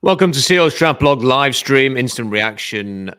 Welcome to Seahawks Draft Blog live stream instant reaction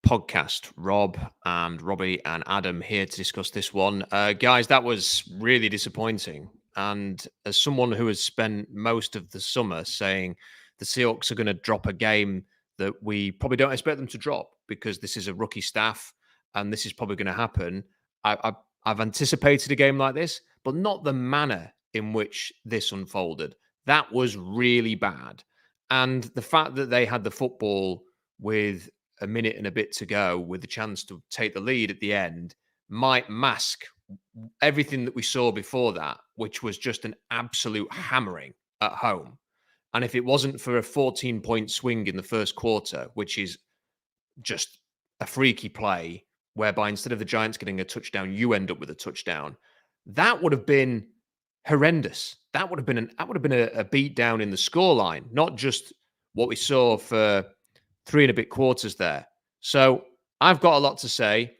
podcast. Rob and Robbie and Adam here to discuss this one. Guys, that was really disappointing. And as someone who has spent most of the summer saying the Seahawks are going to drop a game that we probably don't expect them to drop because this is a rookie staff and this is probably going to happen, I've anticipated a game like this, but not the manner in which this unfolded. That was really bad. And the fact that they had the football with a minute and a bit to go with the chance to take the lead at the end might mask everything that we saw before that, which was just an absolute hammering at home. And if it wasn't for a 14-point swing in the first quarter, which is just a freaky play, whereby instead of the Giants getting a touchdown, you end up with a touchdown, that would have been horrendous. That would have been a beat down in the scoreline, not just what we saw for 3 and a bit quarters there. So I've got a lot to say.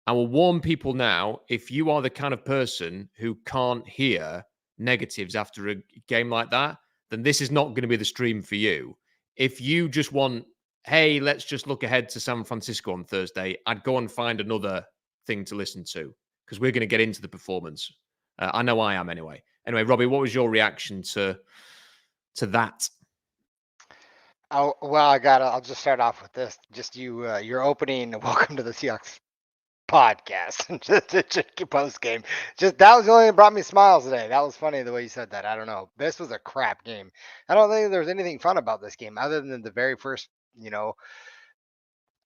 I will warn people now, if you are the kind of person who can't hear negatives after a game like that, then this is not going to be the stream for you. If you just want, hey, let's just look ahead to San Francisco on Thursday, I'd go and find another thing to listen to because we're going to get into the performance. I know I am anyway. Anyway, Robbie, what was your reaction to that? Oh, well, I'll just start off with this. Just your opening, welcome to the Seahawks podcast, just post game. Just that was the only thing that brought me smiles today. That was funny the way you said that. I don't know. This was a crap game. I don't think there was anything fun about this game other than the very first,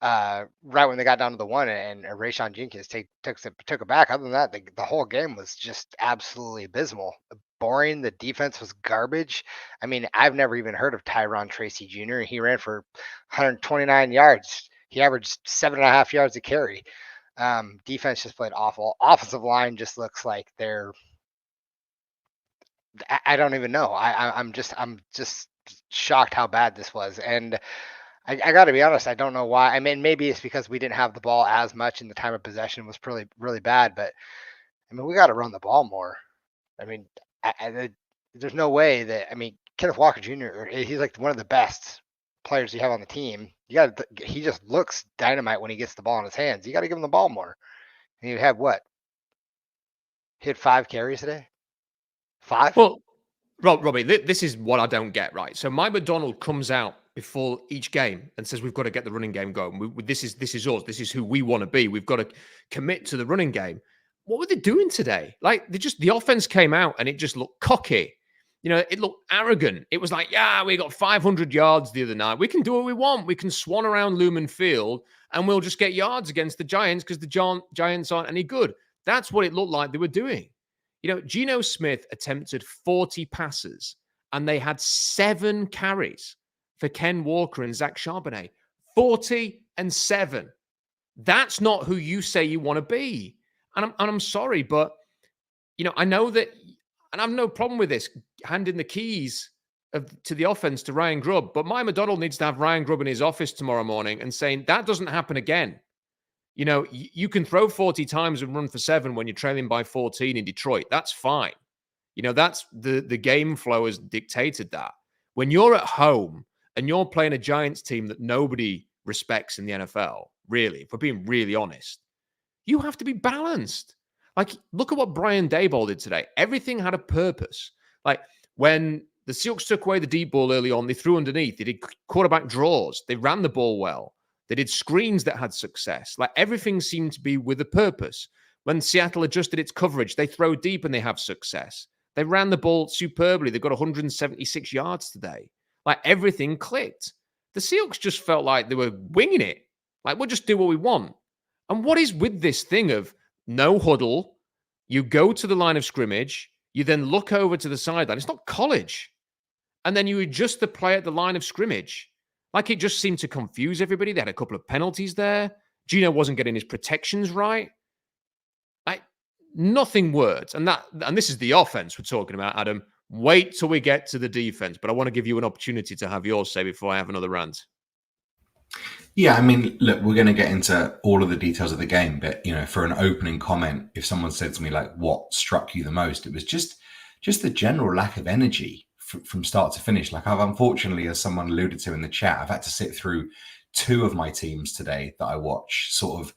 right when they got down to the one and Rayshon Jenkins took it back. Other than that, the whole game was just absolutely abysmal. Boring. The defense was garbage. I mean, I've never even heard of Tyron Tracy Jr. He ran for 129 yards. He averaged 7.5 yards a carry. Defense just played awful. Offensive line just looks like I don't even know. I'm just shocked how bad this was. And I got to be honest, I don't know why. I mean, maybe it's because we didn't have the ball as much and the time of possession was really, really bad. But, I mean, we got to run the ball more. I mean, there's no way that, I mean, Kenneth Walker Jr., he's like one of the best players you have on the team. He just looks dynamite when he gets the ball in his hands. You got to give him the ball more. And you have what? Hit 5 carries today? 5? Well, Robbie, this is what I don't get, right? So Mike McDonald comes out before each game and says we've got to get the running game going. This is us. This is who we want to be. We've got to commit to the running game. What were they doing today? Like the offense came out and it just looked cocky. It looked arrogant. It was like, yeah, we got 500 yards the other night. We can do what we want. We can swan around Lumen Field and we'll just get yards against the Giants because the Giants aren't any good. That's what it looked like they were doing. Geno Smith attempted 40 passes and they had 7 carries for Ken Walker and Zach Charbonnet. 40 and 7. That's not who you say you want to be. And I'm sorry, but, I know that, and I have no problem with this, handing the keys to the offense to Ryan Grubb, but Mike McDonald needs to have Ryan Grubb in his office tomorrow morning and saying, that doesn't happen again. You can throw 40 times and run for 7 when you're trailing by 14 in Detroit. That's fine. That's the game flow has dictated that. When you're at home and you're playing a Giants team that nobody respects in the NFL, really, if we're being really honest, you have to be balanced. Like, look at what Brian Daboll did today. Everything had a purpose. Like, when the Seahawks took away the deep ball early on, they threw underneath. They did quarterback draws. They ran the ball well. They did screens that had success. Like, everything seemed to be with a purpose. When Seattle adjusted its coverage, they throw deep and they have success. They ran the ball superbly. They got 176 yards today. Like, everything clicked. The Seahawks just felt like they were winging it. Like, we'll just do what we want. And what is with this thing of no huddle? You go to the line of scrimmage. You then look over to the sideline. It's not college. And then you adjust the play at the line of scrimmage. Like, it just seemed to confuse everybody. They had a couple of penalties there. Geno wasn't getting his protections right. Like, nothing worked. And this is the offense we're talking about, Adam. Wait till we get to the defense. But I want to give you an opportunity to have yours say before I have another rant. Yeah, I mean, look, we're going to get into all of the details of the game, but, for an opening comment, if someone said to me, like, what struck you the most, it was just the general lack of energy from start to finish. Like I've unfortunately, as someone alluded to in the chat, I've had to sit through 2 of my teams today that I watch sort of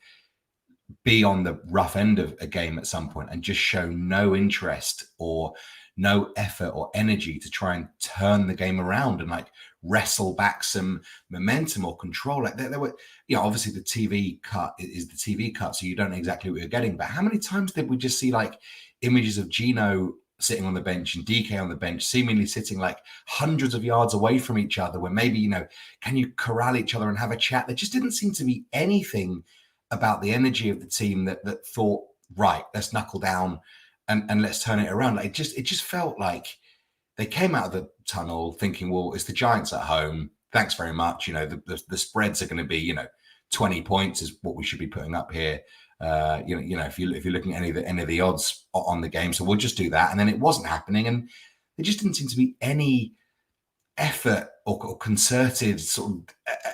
be on the rough end of a game at some point and just show no interest or no effort or energy to try and turn the game around and like wrestle back some momentum or control. Like there were, obviously the TV cut is the TV cut, so you don't know exactly what you're getting. But how many times did we just see like images of Geno sitting on the bench and DK on the bench, seemingly sitting like hundreds of yards away from each other, where maybe, can you corral each other and have a chat? There just didn't seem to be anything about the energy of the team that thought, right, let's knuckle down and let's turn it around. Like it just felt like they came out of the tunnel thinking, well, it's the Giants at home. Thanks very much. The spreads are going to be, 20 points is what we should be putting up here. If you're looking at any of the odds on the game, so we'll just do that. And then it wasn't happening, and there just didn't seem to be any effort or concerted sort of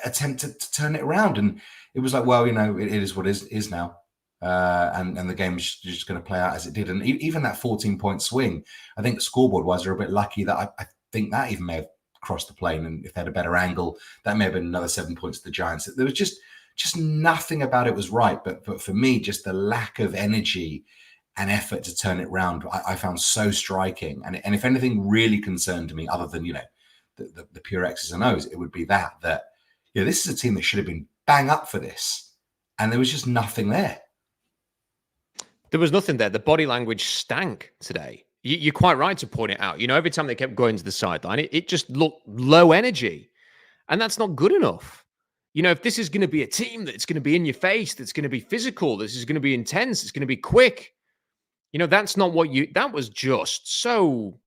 attempt to turn it around. And it was like, well, it is what it is now. And the game is just going to play out as it did. And even that 14-point swing, I think scoreboard-wise, they're a bit lucky that I think that even may have crossed the plane. And if they had a better angle, that may have been another 7 points to the Giants. There was just nothing about it was right. But for me, just the lack of energy and effort to turn it around, I found so striking. And if anything really concerned me, other than, the pure X's and O's, it would be that this is a team that should have been bang up for this. And there was just nothing there. There was nothing there. The body language stank today. You're quite right to point it out. Every time they kept going to the sideline, it just looked low energy. And that's not good enough. If this is going to be a team that's going to be in your face, that's going to be physical, this is going to be intense, it's going to be quick. That's not what that was just so.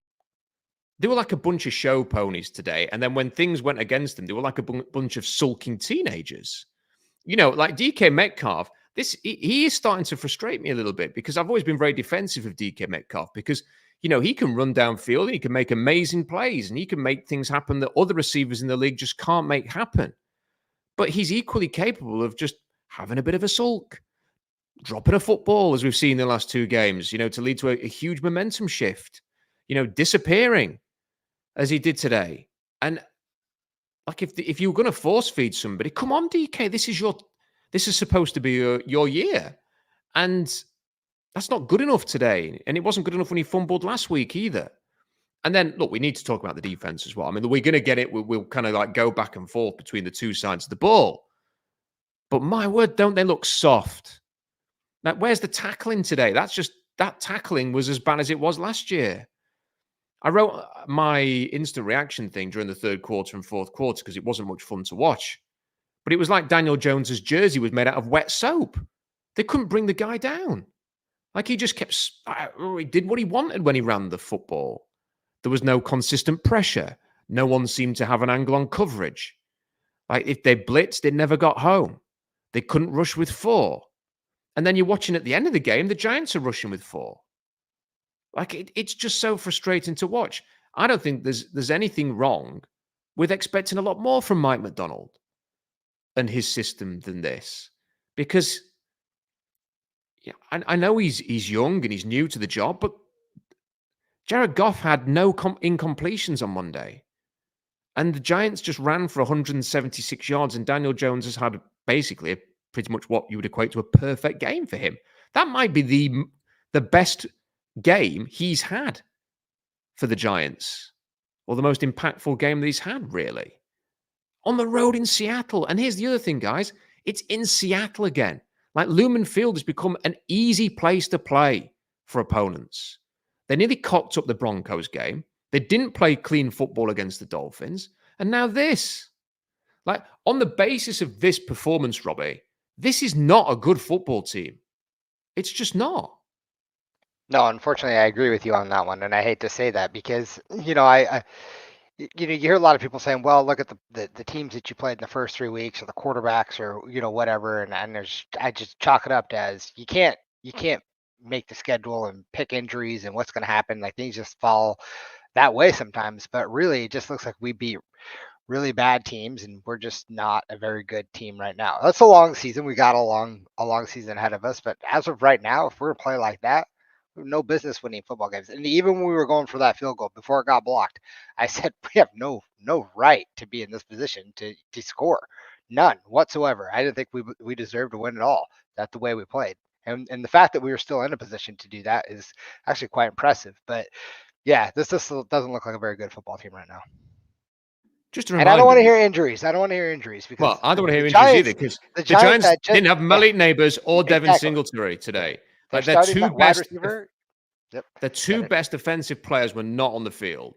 They were like a bunch of show ponies today. And then when things went against them, they were like a bunch of sulking teenagers. Like DK Metcalf, he is starting to frustrate me a little bit, because I've always been very defensive of DK Metcalf, because, he can run downfield, he can make amazing plays, and he can make things happen that other receivers in the league just can't make happen. But he's equally capable of just having a bit of a sulk, dropping a football, as we've seen in the last 2 games, to lead to a huge momentum shift, disappearing as he did today. And like, if you were going to force feed somebody, come on, DK, this is supposed to be your year. And that's not good enough today. And it wasn't good enough when he fumbled last week either. And then, look, we need to talk about the defense as well. I mean, we're going to get it. We'll kind of like go back and forth between the two sides of the ball. But my word, don't they look soft? Now, where's the tackling today? That tackling was as bad as it was last year. I wrote my instant reaction thing during the 3rd quarter and 4th quarter because it wasn't much fun to watch. But it was like Daniel Jones's jersey was made out of wet soap. They couldn't bring the guy down. Like, he just kept, he did what he wanted when he ran the football. There was no consistent pressure. No one seemed to have an angle on coverage. Like, if they blitzed, they never got home. They couldn't rush with 4. And then you're watching at the end of the game, the Giants are rushing with 4. Like, it's just so frustrating to watch. I don't think there's anything wrong with expecting a lot more from Mike McDonald and his system than this. Because I know he's young and he's new to the job, but Jared Goff had no incompletions on Monday. And the Giants just ran for 176 yards, and Daniel Jones has had basically pretty much what you would equate to a perfect game for him. That might be the best game he's had for the Giants, or the most impactful game that he's had, really. On the road in Seattle. And here's the other thing, guys. It's in Seattle again. Like, Lumen Field has become an easy place to play for opponents. They nearly cocked up the Broncos game. They didn't play clean football against the Dolphins. And now this. Like, on the basis of this performance, Robbie, this is not a good football team. It's just not. No, unfortunately, I agree with you on that one. And I hate to say that because, you hear a lot of people saying, well, look at the teams that you played in the first 3 weeks, or the quarterbacks, or, whatever. And I just chalk it up as you can't make the schedule and pick injuries and what's going to happen. Like, things just fall that way sometimes. But really, it just looks like we beat really bad teams, and we're just not a very good team right now. That's a long season. We got a long season ahead of us. But as of right now, if we're to play like that, no business winning football games. And even when we were going for that field goal before it got blocked, I said we have no right to be in this position to score, none whatsoever. I didn't think we deserved to win at all. That's the way we played, and the fact that we were still in a position to do that is actually quite impressive. But yeah, this just doesn't look like a very good football team right now. Just a And reminder. I don't want to hear injuries. I don't want to hear injuries because Well, I don't want to hear the injuries either because the the Giants just, didn't have Malik Neighbors or Devin exactly. Singletary today. Their Like their starting two wide best receiver. Yep. the two best offensive players were not on the field.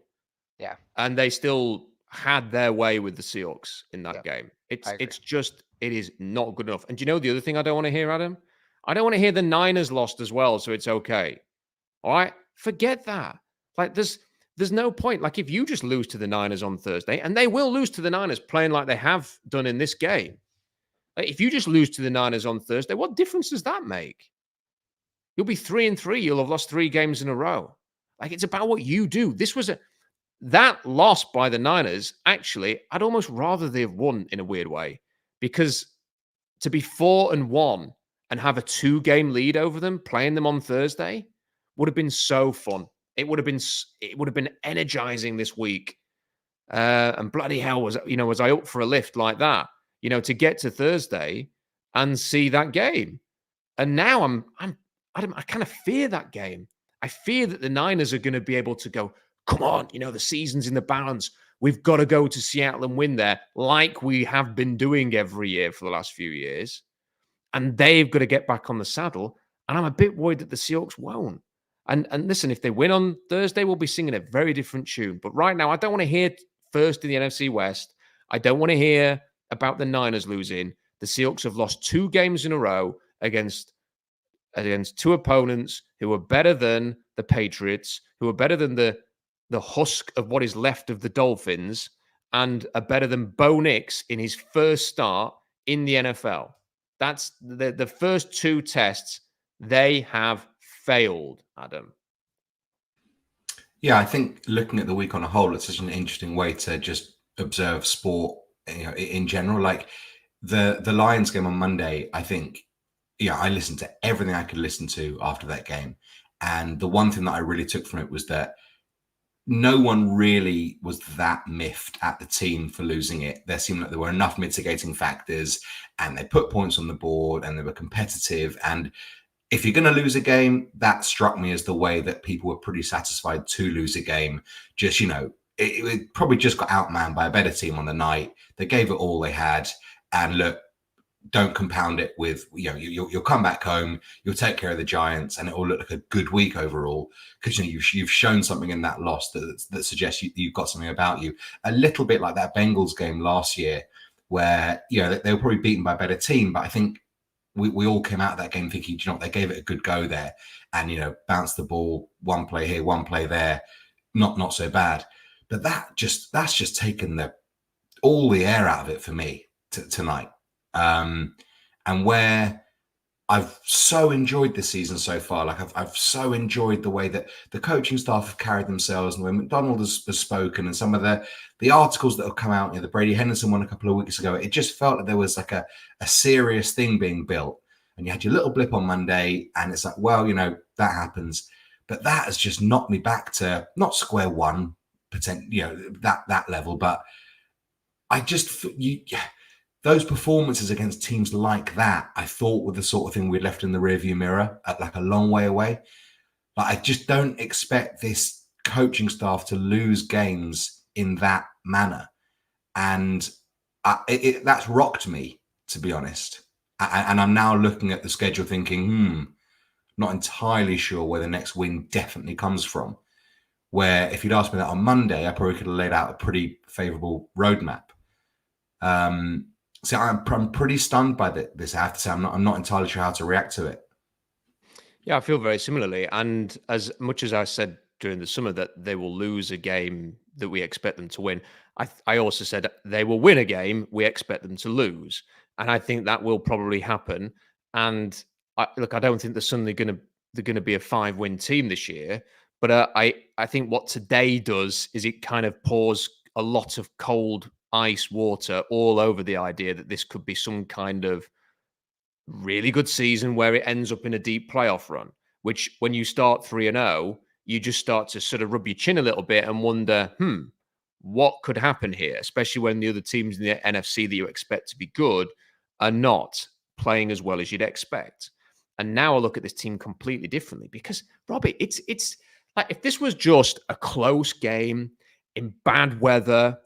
Yeah. And they still had their way with the Seahawks in that Yep. game. It is not good enough. And do you know the other thing I don't want to hear, Adam? I don't want to hear the Niners lost as well, so it's okay. All right? Forget that. Like there's no point. Like if you just lose to the Niners on Thursday, and they will lose to the Niners playing like they have done in this game. Like if you just lose to the Niners on Thursday, what difference does that make? You'll be 3-3. You'll have lost 3 games in a row. Like it's about what you do. That loss by the Niners, actually, I'd almost rather they have won in a weird way because to be 4-1 and have a 2-game lead over them, playing them on Thursday, would have been so fun. It would have been energizing this week. And bloody hell was I up for a lift like that, to get to Thursday and see that game. And now I kind of fear that game. I fear that the Niners are going to be able to go, come on, the season's in the balance. We've got to go to Seattle and win there like we have been doing every year for the last few years. And they've got to get back on the saddle. And I'm a bit worried that the Seahawks won't. And listen, if they win on Thursday, we'll be singing a very different tune. But right now, I don't want to hear first in the NFC West. I don't want to hear about the Niners losing. The Seahawks have lost 2 games in a row against 2 opponents who are better than the Patriots, who are better than the husk of what is left of the Dolphins, and are better than Bo Nix in his first start in the NFL. That's the first 2 tests. They have failed, Adam. Yeah, I think looking at the week on a whole, it's such an interesting way to just observe sport, in general. Like the Lions game on Monday, I think, I listened to everything I could listen to after that game. And the one thing that I really took from it was that no one really was that miffed at the team for losing it. There seemed like there were enough mitigating factors and they put points on the board and they were competitive. And if you're going to lose a game, that struck me as the way that people were pretty satisfied to lose a game. Just, it probably just got outmanned by a better team on the night. They gave it all they had. And look, don't compound it with, you'll come back home, you'll take care of the Giants, and it will look like a good week overall because you've shown something in that loss that suggests you've got something about you. A little bit like that Bengals game last year, where they were probably beaten by a better team, but I think we all came out of that game thinking, they gave it a good go there, and bounced the ball, one play here, one play there, not so bad. But that's just taken all the air out of it for me tonight. And where I've so enjoyed this season so far, like I've so enjoyed the way that the coaching staff have carried themselves and the way McDonald has spoken and some of the articles that have come out, the Brady Henderson one a couple of weeks ago, it just felt like there was like a serious thing being built. And you had your little blip on Monday and it's like, well, that happens. But that has just knocked me back to not square one, that level, but I just, those performances against teams like that, I thought were the sort of thing we'd left in the rearview mirror at like a long way away. But I just don't expect this coaching staff to lose games in that manner. And that's rocked me, to be honest. And I'm now looking at the schedule thinking, not entirely sure where the next win definitely comes from. Where if you'd asked me that on Monday, I probably could have laid out a pretty favourable roadmap. So I'm pretty stunned by this. I have to say, I'm not entirely sure how to react to it. Yeah, I feel very similarly. And as much as I said during the summer that they will lose a game that we expect them to win, I also said they will win a game we expect them to lose. And I think that will probably happen. And I don't think they're suddenly going to be a 5-win team this year. But I think what today does is it kind of pours a lot of cold ice water all over the idea that this could be some kind of really good season where it ends up in a deep playoff run. which when you start 3-0, you just start to sort of rub your chin a little bit and wonder, what could happen here, especially when the other teams in the NFC that you expect to be good are not playing as well as you'd expect. And now I look at this team completely differently because, Robbie, it's like if this was just a close game in bad weather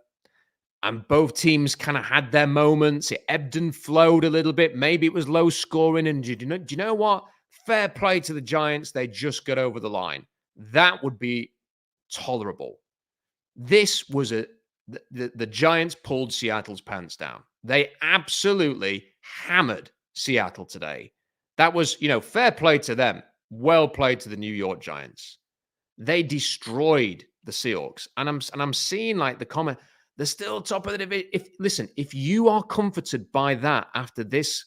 and both teams kind of had their moments, it ebbed and flowed a little bit. Maybe it was low scoring. And do you know what? Fair play to the Giants. They just got over the line. That would be tolerable. This was the Giants pulled Seattle's pants down. They absolutely hammered Seattle today. That was, fair play to them. Well played to the New York Giants. They destroyed the Seahawks. And I'm seeing like the comment, they're still top of the division. If you are comforted by that after this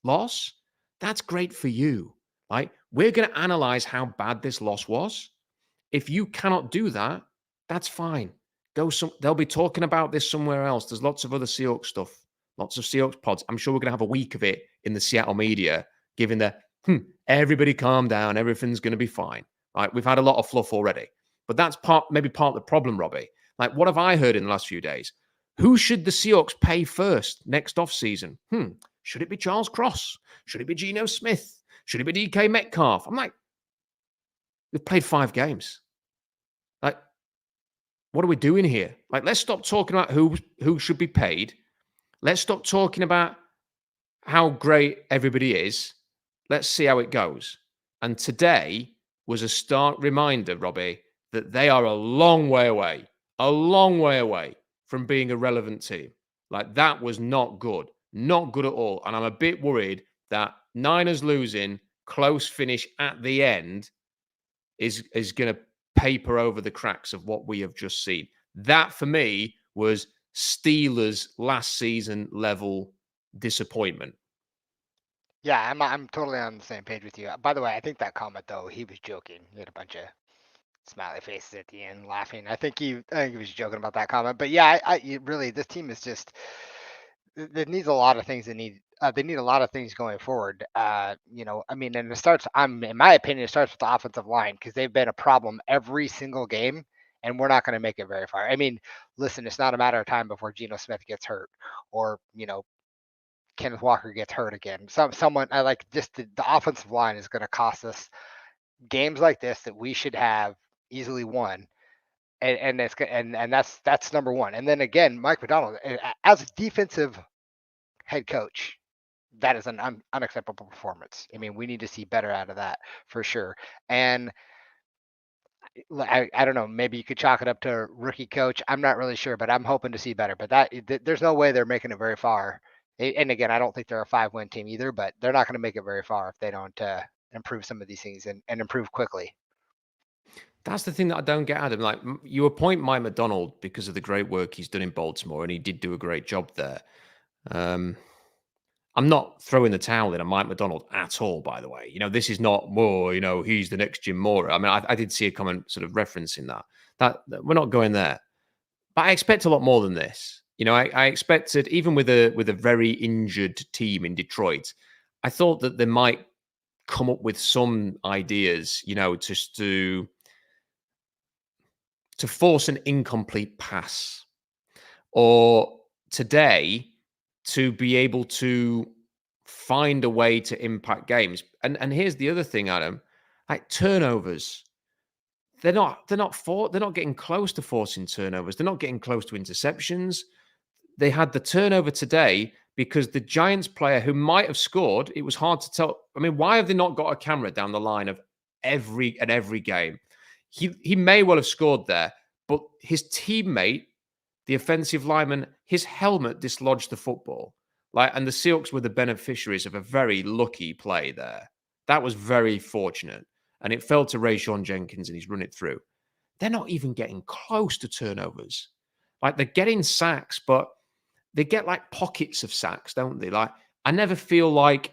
loss, that's great for you. Right? We're going to analyze how bad this loss was. If you cannot do that, that's fine. They'll be talking about this somewhere else. There's lots of other Seahawks stuff, lots of Seahawks pods. I'm sure we're going to have a week of it in the Seattle media, giving everybody calm down, everything's going to be fine. Right? We've had a lot of fluff already, but that's maybe part of the problem, Robbie. Like, what have I heard in the last few days? Who should the Seahawks pay first next offseason? Should it be Charles Cross? Should it be Geno Smith? Should it be DK Metcalf? I'm like, we've played 5 games. Like, what are we doing here? Like, let's stop talking about who should be paid. Let's stop talking about how great everybody is. Let's see how it goes. And today was a stark reminder, Robbie, that they are a long way away from being a relevant team. Like, that was not good at all. And I'm a bit worried that Niners losing, close finish at the end is going to paper over the cracks of what we have just seen. That, for me, was Steelers last season level disappointment. Yeah, I'm totally on the same page with you. By the way, I think that comment, though, he was joking. He had a bunch of smiley faces at the end laughing. I think he was joking about that comment. But yeah, really, this team is just, it needs a lot of things. They need a lot of things going forward. And it starts, in my opinion, it starts with the offensive line because they've been a problem every single game, and we're not going to make it very far. I mean, listen, it's not a matter of time before Geno Smith gets hurt or, Kenneth Walker gets hurt again. Someone I like just the offensive line is going to cost us games like this that we should have easily won. And that's number one. And then again, Mike Macdonald, as a defensive head coach, that is an unacceptable performance. I mean, we need to see better out of that for sure. And I don't know, maybe you could chalk it up to rookie coach. I'm not really sure, but I'm hoping to see better. But there's no way they're making it very far. And again, I don't think they're a 5-win team either, but they're not going to make it very far if they don't improve some of these things and improve quickly. That's the thing that I don't get, Adam. Like, you appoint Mike Macdonald because of the great work he's done in Baltimore, and he did do a great job there. I'm not throwing the towel in on Mike Macdonald at all, by the way. This is not more, he's the next Jim Mora. I mean, I did see a comment sort of referencing that we're not going there. But I expect a lot more than this. I expected, even with a very injured team in Detroit, I thought that they might come up with some ideas, just to force an incomplete pass, or today to be able to find a way to impact games. And here's the other thing, Adam, like turnovers. They're not getting close to forcing turnovers. They're not getting close to interceptions. They had the turnover today because the Giants player who might have scored, it was hard to tell. I mean, why have they not got a camera down the line of every game? He may well have scored there, but his teammate, the offensive lineman, his helmet dislodged the football. And the Seahawks were the beneficiaries of a very lucky play there. That was very fortunate. And it fell to Rayshon Jenkins, and he's run it through. They're not even getting close to turnovers. They're getting sacks, but they get pockets of sacks, don't they? I never feel like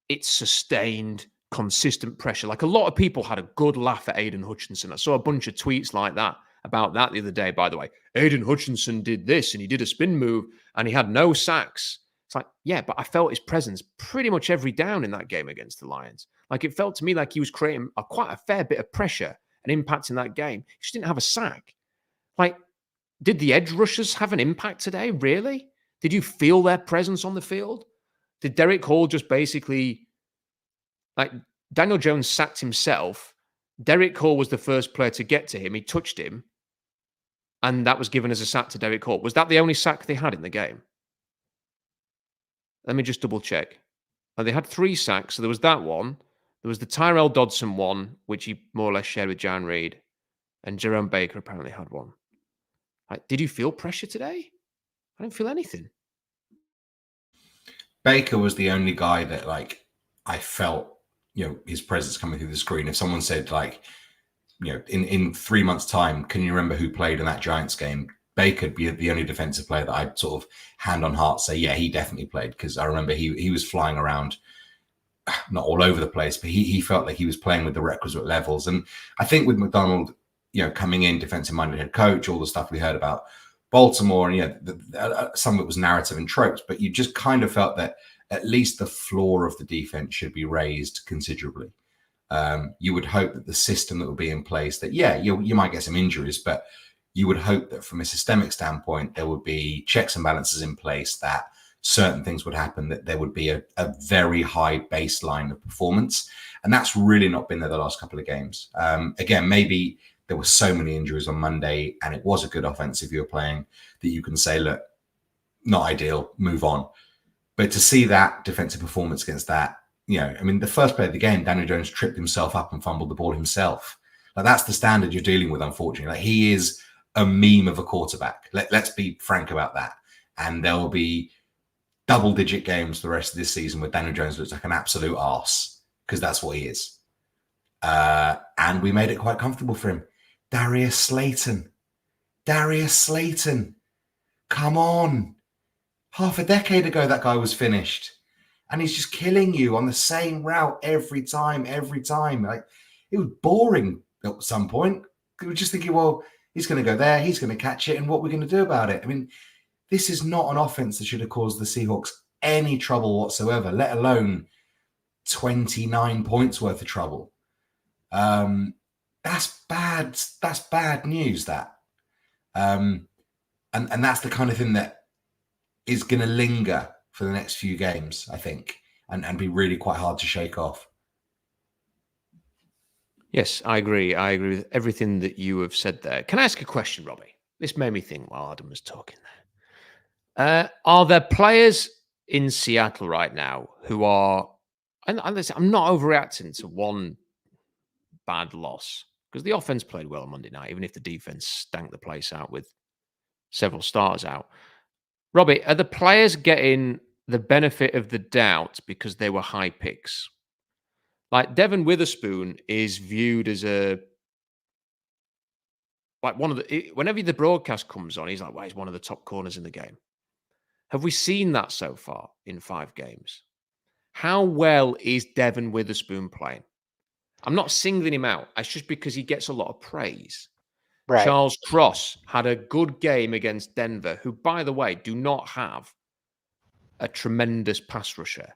it's sustained, consistent pressure. A lot of people had a good laugh at Aiden Hutchinson. I saw a bunch of tweets like that about that the other day, by the way. Aiden Hutchinson did this, and he did a spin move, and he had no sacks. It's like, yeah, but I felt his presence pretty much every down in that game against the Lions. Like, it felt to me like he was creating quite a fair bit of pressure and impact in that game. He just didn't have a sack. Like, did the edge rushers have an impact today? Really? Did you feel their presence on the field? Did Derek Hall just basically, like, Daniel Jones sacked himself. Derek Hall was the first player to get to him. He touched him, and that was given as a sack to Derek Hall. Was that the only sack they had in the game? Let me just double check. They had 3 sacks. So there was that one. There was the Tyrell Dodson one, which he more or less shared with Jan Reed. And Jerome Baker apparently had one. Like, did you feel pressure today? I didn't feel anything. Baker was the only guy that, like, I felt, his presence coming through the screen. If someone said, like, in 3 months' time, can you remember who played in that Giants game? Baker'd be the only defensive player that I'd sort of hand on heart say, yeah, he definitely played, because I remember he was flying around, not all over the place, but he felt like he was playing with the requisite levels. And I think with McDonald, coming in, defensive-minded head coach, all the stuff we heard about Baltimore, and some of it was narrative and tropes, but you just kind of felt that at least the floor of the defense should be raised considerably. You would hope that the system that would be in place, that, you might get some injuries, but you would hope that from a systemic standpoint, there would be checks and balances in place, that certain things would happen, that there would be a very high baseline of performance. And that's really not been there the last couple of games. Again, maybe there were so many injuries on Monday and it was a good offensive you were playing that you can say, look, not ideal, move on. But to see that defensive performance against that, the first play of the game, Daniel Jones tripped himself up and fumbled the ball himself. Like, that's the standard you're dealing with, unfortunately. Like, he is a meme of a quarterback. Let's be frank about that. And there will be double-digit games the rest of this season where Daniel Jones looks like an absolute arse, because that's what he is. And we made it quite comfortable for him. Darius Slayton. Come on. Half a decade ago, that guy was finished. And he's just killing you on the same route every time. Like, it was boring at some point. We were just thinking, well, he's going to go there, he's going to catch it, and what we're going to do about it. I mean, this is not an offense that should have caused the Seahawks any trouble whatsoever, let alone 29 points worth of trouble. That's bad. That's bad news, that. And that's the kind of thing that is going to linger for the next few games, I think, and be really quite hard to shake off. Yes, I agree. I agree with everything that you have said there. Can I ask a question, Robbie? This made me think while Adam was talking there. Are there players in Seattle right now who are, and listen, I'm not overreacting to one bad loss, because the offense played well on Monday night, even if the defense stank the place out with several starters out. Robbie, are the players getting the benefit of the doubt because they were high picks? Like, Devin Witherspoon is viewed as whenever the broadcast comes on, he's like, well, he's one of the top corners in the game. Have we seen that so far in 5 games? How well is Devin Witherspoon playing? I'm not singling him out. It's just because he gets a lot of praise. Right. Charles Cross had a good game against Denver, who, by the way, do not have a tremendous pass rusher.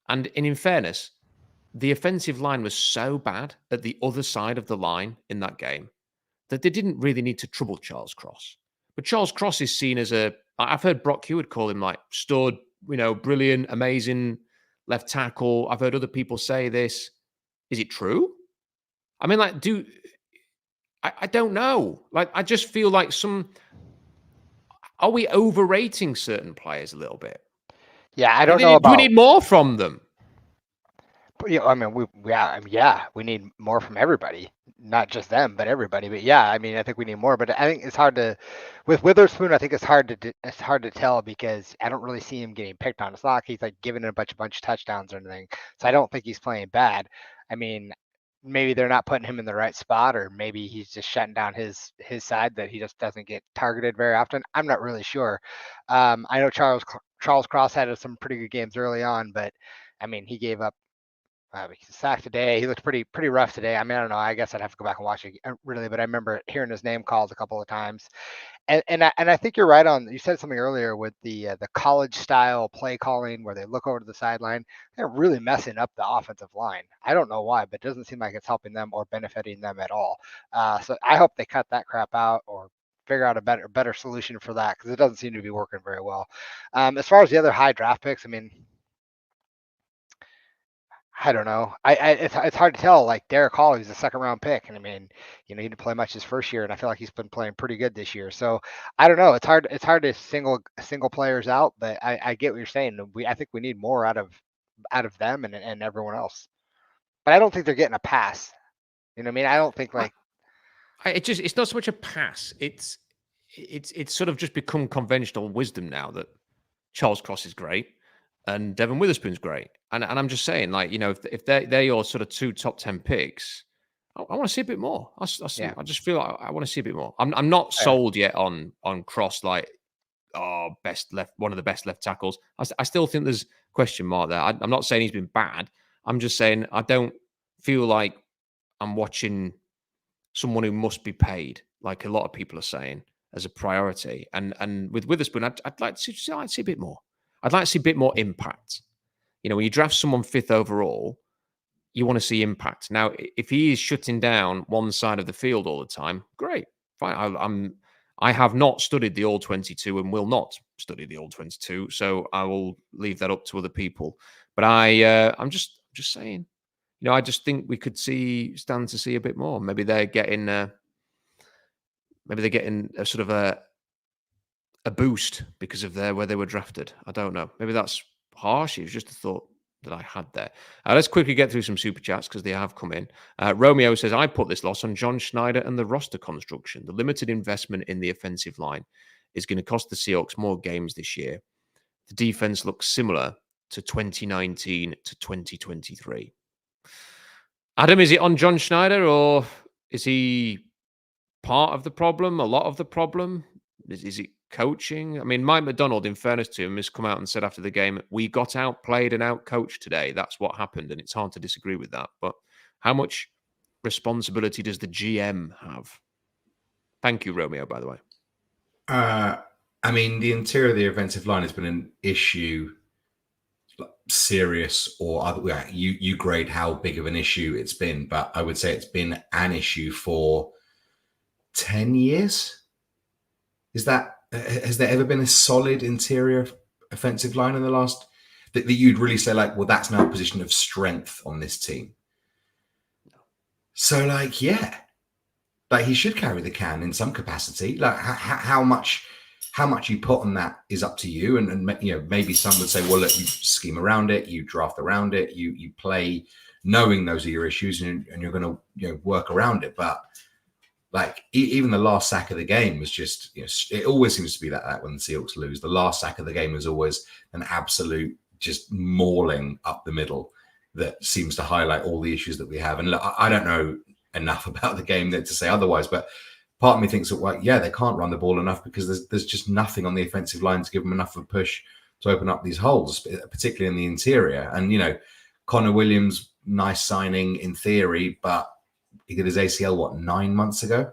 And in fairness, the offensive line was so bad at the other side of the line in that game that they didn't really need to trouble Charles Cross. But Charles Cross is seen as I've heard Brock Hewitt call him like stud, brilliant, amazing left tackle. I've heard other people say this. Is it true? I mean, like, I don't know. Like, I just feel like are we overrating certain players a little bit? Yeah, I don't know about. Do we need more from them? I mean, we need more from everybody, not just them, but everybody. But yeah, I mean, I think we need more. But I think it's hard to, with Witherspoon, I think it's hard to tell, because I don't really see him getting picked on. It's not like he's like giving a bunch of touchdowns or anything. So I don't think he's playing bad. I mean, maybe they're not putting him in the right spot, or maybe he's just shutting down his side, that he just doesn't get targeted very often. I'm not really sure. I know Charles Cross had some pretty good games early on, but I mean, he gave up sacked today. He looked pretty rough today. I mean, I don't know. I guess I'd have to go back and watch it really, but I remember hearing his name called a couple of times. And I think you're right on. You said something earlier with the college style play calling where they look over to the sideline. They're really messing up the offensive line. I don't know why, but it doesn't seem like it's helping them or benefiting them at all. So I hope they cut that crap out or figure out a better solution for that, because it doesn't seem to be working very well. As far as the other high draft picks, I mean, I don't know. It's hard to tell. Like Derek Hall, he's a second round pick, and I mean, he didn't play much his first year, and I feel like he's been playing pretty good this year. So I don't know. It's hard to single players out, but I get what you're saying. I think we need more out of them and everyone else. But I don't think they're getting a pass. You know what I mean? I don't think like it's not so much a pass. It's sort of just become conventional wisdom now that Charles Cross is great and Devin Witherspoon's great. And I'm just saying, like, if they're your sort of 2 top 10 picks, I want to see a bit more. I just feel like I want to see a bit more. I'm not sold yet on Cross, like, one of the best left tackles. I still think there's question mark there. I'm not saying he's been bad. I'm just saying I don't feel like I'm watching someone who must be paid, like a lot of people are saying, as a priority. And with Witherspoon, I'd like to see a bit more. I'd like to see a bit more impact. When you draft someone 5th overall, you want to see impact. Now, if he is shutting down one side of the field all the time, great, fine. I have not studied the All-22 and will not study the All-22, so I will leave that up to other people. But I'm just saying, I just think we could stand to see a bit more. Maybe they're getting a sort of a boost because of where they were drafted. I don't know. Maybe that's harsh. It was just a thought that I had there. Let's quickly get through some super chats because they have come in. Romeo says, I put this loss on John Schneider and the roster construction. The limited investment in the offensive line is going to cost the Seahawks more games this year. The defense looks similar to 2019 to 2023. Adam, is it on John Schneider, or is he part of the problem, a lot of the problem? Is it coaching? I mean, Mike McDonald, in fairness to him, has come out and said after the game, we got outplayed and outcoached today. That's what happened, and it's hard to disagree with that. But how much responsibility does the GM have? Thank you, Romeo, by the way. I mean, the interior of the offensive line has been an issue, serious or other. You grade how big of an issue it's been, but I would say it's been an issue for 10 years. Has there ever been a solid interior offensive line in the last that you'd really say, like, well, that's now a position of strength on this team? So, like, yeah, like he should carry the can in some capacity. Like, how much you put on that is up to you. And maybe some would say, well, look, you scheme around it, you draft around it, you play knowing those are your issues, and you're going to work around it. But like even the last sack of the game was just, it always seems to be that when the Seahawks lose, the last sack of the game is always an absolute just mauling up the middle that seems to highlight all the issues that we have. And look, I don't know enough about the game to say otherwise, but part of me thinks that, well, yeah, they can't run the ball enough because there's just nothing on the offensive line to give them enough of a push to open up these holes, particularly in the interior. And, Connor Williams, nice signing in theory, but he did his ACL, 9 months ago?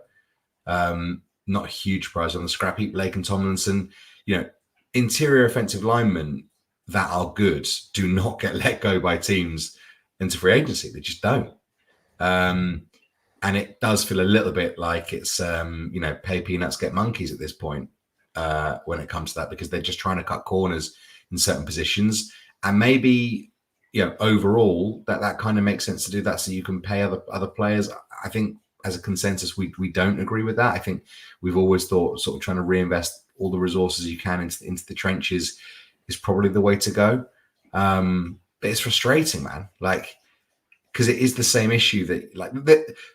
Not a huge prize on the scrap heap. Laken Tomlinson, interior offensive linemen that are good do not get let go by teams into free agency. They just don't. And it does feel a little bit like it's, pay peanuts, get monkeys at this point when it comes to that, because they're just trying to cut corners in certain positions. And maybe, overall that kind of makes sense to do that so you can pay other players. I think as a consensus, we don't agree with that. I think we've always thought sort of trying to reinvest all the resources you can into the trenches is probably the way to go. But it's frustrating, man. Like, because it is the same issue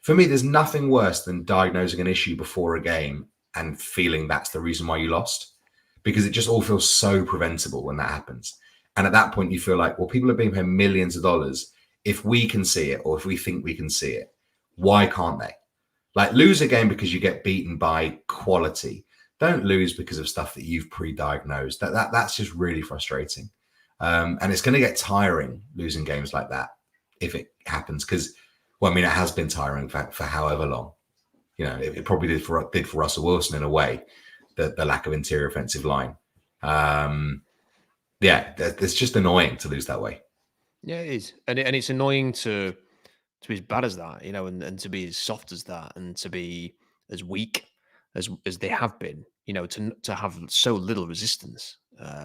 for me, there's nothing worse than diagnosing an issue before a game and feeling that's the reason why you lost, because it just all feels so preventable when that happens. And at that point, you feel like, well, people are being paid millions of dollars. If we can see it, or if we think we can see it, why can't they? Like, lose a game because you get beaten by quality. Don't lose because of stuff that you've pre-diagnosed. That's just really frustrating. And it's going to get tiring losing games like that. if it happens. Because, well, I mean, it has been tiring for however long. You know, it probably did for Russell Wilson in a way, the lack of interior offensive line. Yeah, it's just annoying to lose that way. Yeah, it is, and it's annoying to be as bad as that, you know, and to be as soft as that, and to be as weak as they have been, you know, to have so little resistance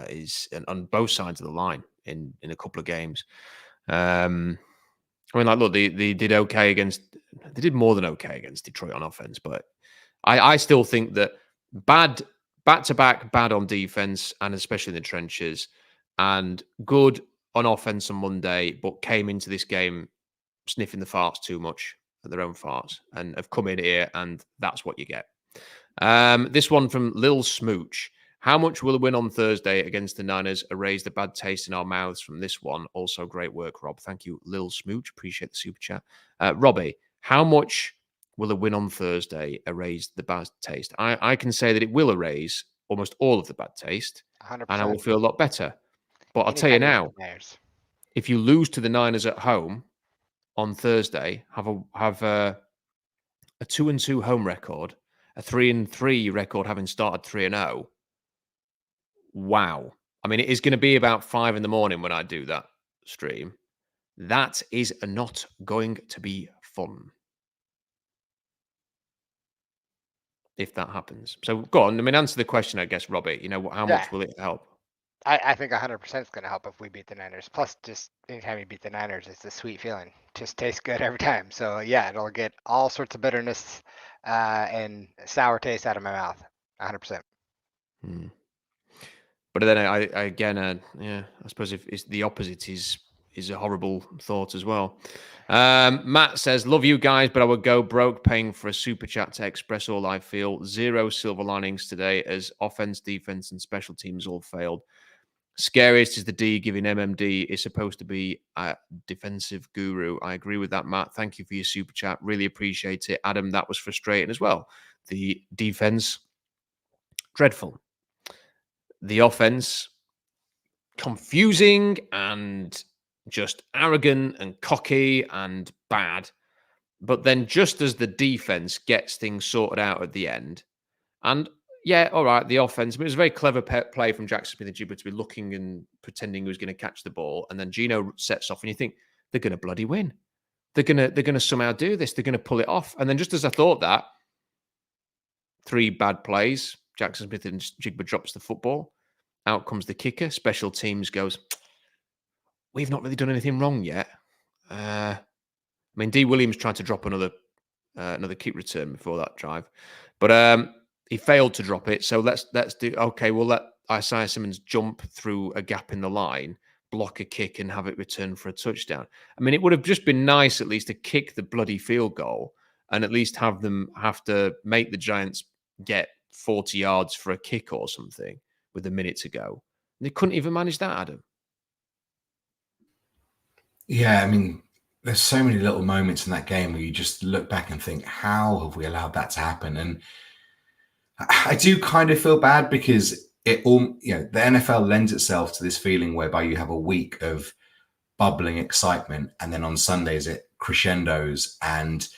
is on both sides of the line in a couple of games. I mean, like, look, they did okay they did more than okay against Detroit on offense, but I still think that bad back to back, bad on defense, and especially in the trenches, and good on offense on Monday, but came into this game sniffing the farts too much at their own farts and have come in here, and that's what you get. This one from Lil Smooch. How much will a win on Thursday against the Niners erase the bad taste in our mouths from this one? Also, great work, Rob. Thank you, Lil Smooch. Appreciate the super chat. Robbie, how much will a win on Thursday erase the bad taste? I can say that it will erase almost all of the bad taste, 100%. and I will feel a lot better. But I'll tell you Anytime now, if you lose to the Niners at home on Thursday, have a 2-2 home record, a 3-3 record having started 3-0. Wow. I mean, it is going to be about 5 a.m. when I do that stream. That is not going to be fun if that happens. So go on. I mean, answer the question, I guess, Robbie. You know, how much will it help? I think 100% is going to help if we beat the Niners. Plus, just anytime you beat the Niners, it's a sweet feeling. Just tastes good every time. So, yeah, it'll get all sorts of bitterness and sour taste out of my mouth. 100%. But then I again, yeah, I suppose if it's the opposite is a horrible thought as well. Matt says, love you guys, but I would go broke paying for a super chat to express all I feel. 0 silver linings today as offense, defense, and special teams all failed. Scariest is the D giving MMD is supposed to be a defensive guru. I agree with that, Matt. Thank you for your super chat. Really appreciate it. Adam, that was frustrating as well. The defense, dreadful. The offense, confusing and just arrogant and cocky and bad. But then just as the defense gets things sorted out at the end, and yeah, all right, the offense, I mean, it was a very clever play from Jackson Smith-Njigba to be looking and pretending he was going to catch the ball. And then Geno sets off and you think, they're going to bloody win. They're going to somehow do this. They're going to pull it off. And then just as I thought that, 3 bad plays, Jackson Smith-Njigba drops the football. Out comes the kicker. Special teams goes, we've not really done anything wrong yet. I mean, D. Williams tried to drop another kick return before that drive. But he failed to drop it. So let's do, okay, we'll let Isaiah Simmons jump through a gap in the line, block a kick and have it returned for a touchdown. I mean, it would have just been nice at least to kick the bloody field goal and at least have them have to make the Giants get 40 yards for a kick or something with a minute to go. And they couldn't even manage that, Adam. Yeah, I mean, there's so many little moments in that game where you just look back and think, how have we allowed that to happen? And I do kind of feel bad because it all, you know, the NFL lends itself to this feeling whereby you have a week of bubbling excitement, and then on Sundays it crescendos, and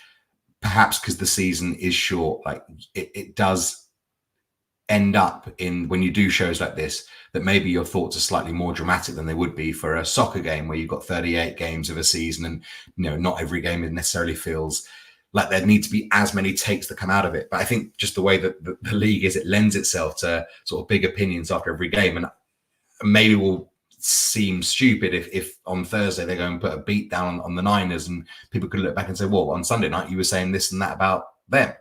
perhaps because the season is short, like it does end up in, when you do shows like this, that maybe your thoughts are slightly more dramatic than they would be for a soccer game where you've got 38 games of a season, and you know, not every game necessarily feels like there need to be as many takes that come out of it. But I think just the way that the league is, it lends itself to sort of big opinions after every game. And maybe will seem stupid if on Thursday they go and put a beat down on the Niners, and people could look back and say, well, on Sunday night you were saying this and that about them.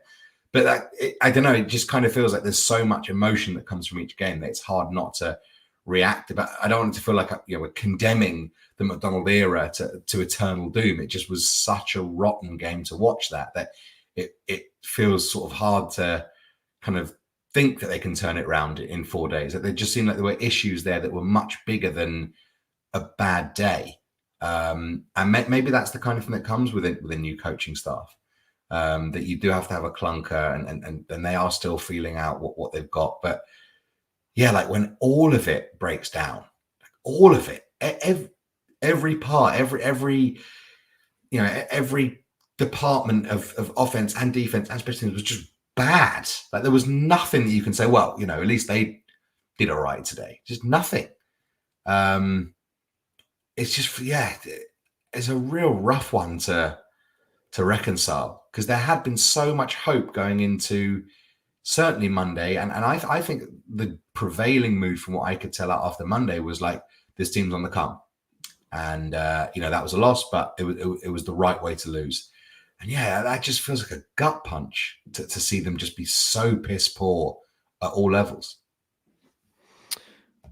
But I don't know, it just kind of feels like there's so much emotion that comes from each game that it's hard not to react. But I don't want it to feel like, you know, we're condemning the McDonald era to eternal doom. It just was such a rotten game to watch that it feels sort of hard to kind of think that they can turn it around in 4 days. That they just seemed like there were issues there that were much bigger than a bad day. And maybe that's the kind of thing that comes with a new coaching staff. That you do have to have a clunker, and they are still feeling out what they've got. But yeah, like when all of it breaks down, like all of it, every part, every every department of offense and defense and special teams was just bad. Like there was nothing that you can say, well, at least they did all right today. Just nothing. It's just, it's a real rough one to reconcile, because there had been so much hope going into certainly Monday. And I think the prevailing mood from what I could tell after Monday was like, this team's on the come. And, that was a loss, but it was the right way to lose. And that just feels like a gut punch to see them just be so piss poor at all levels.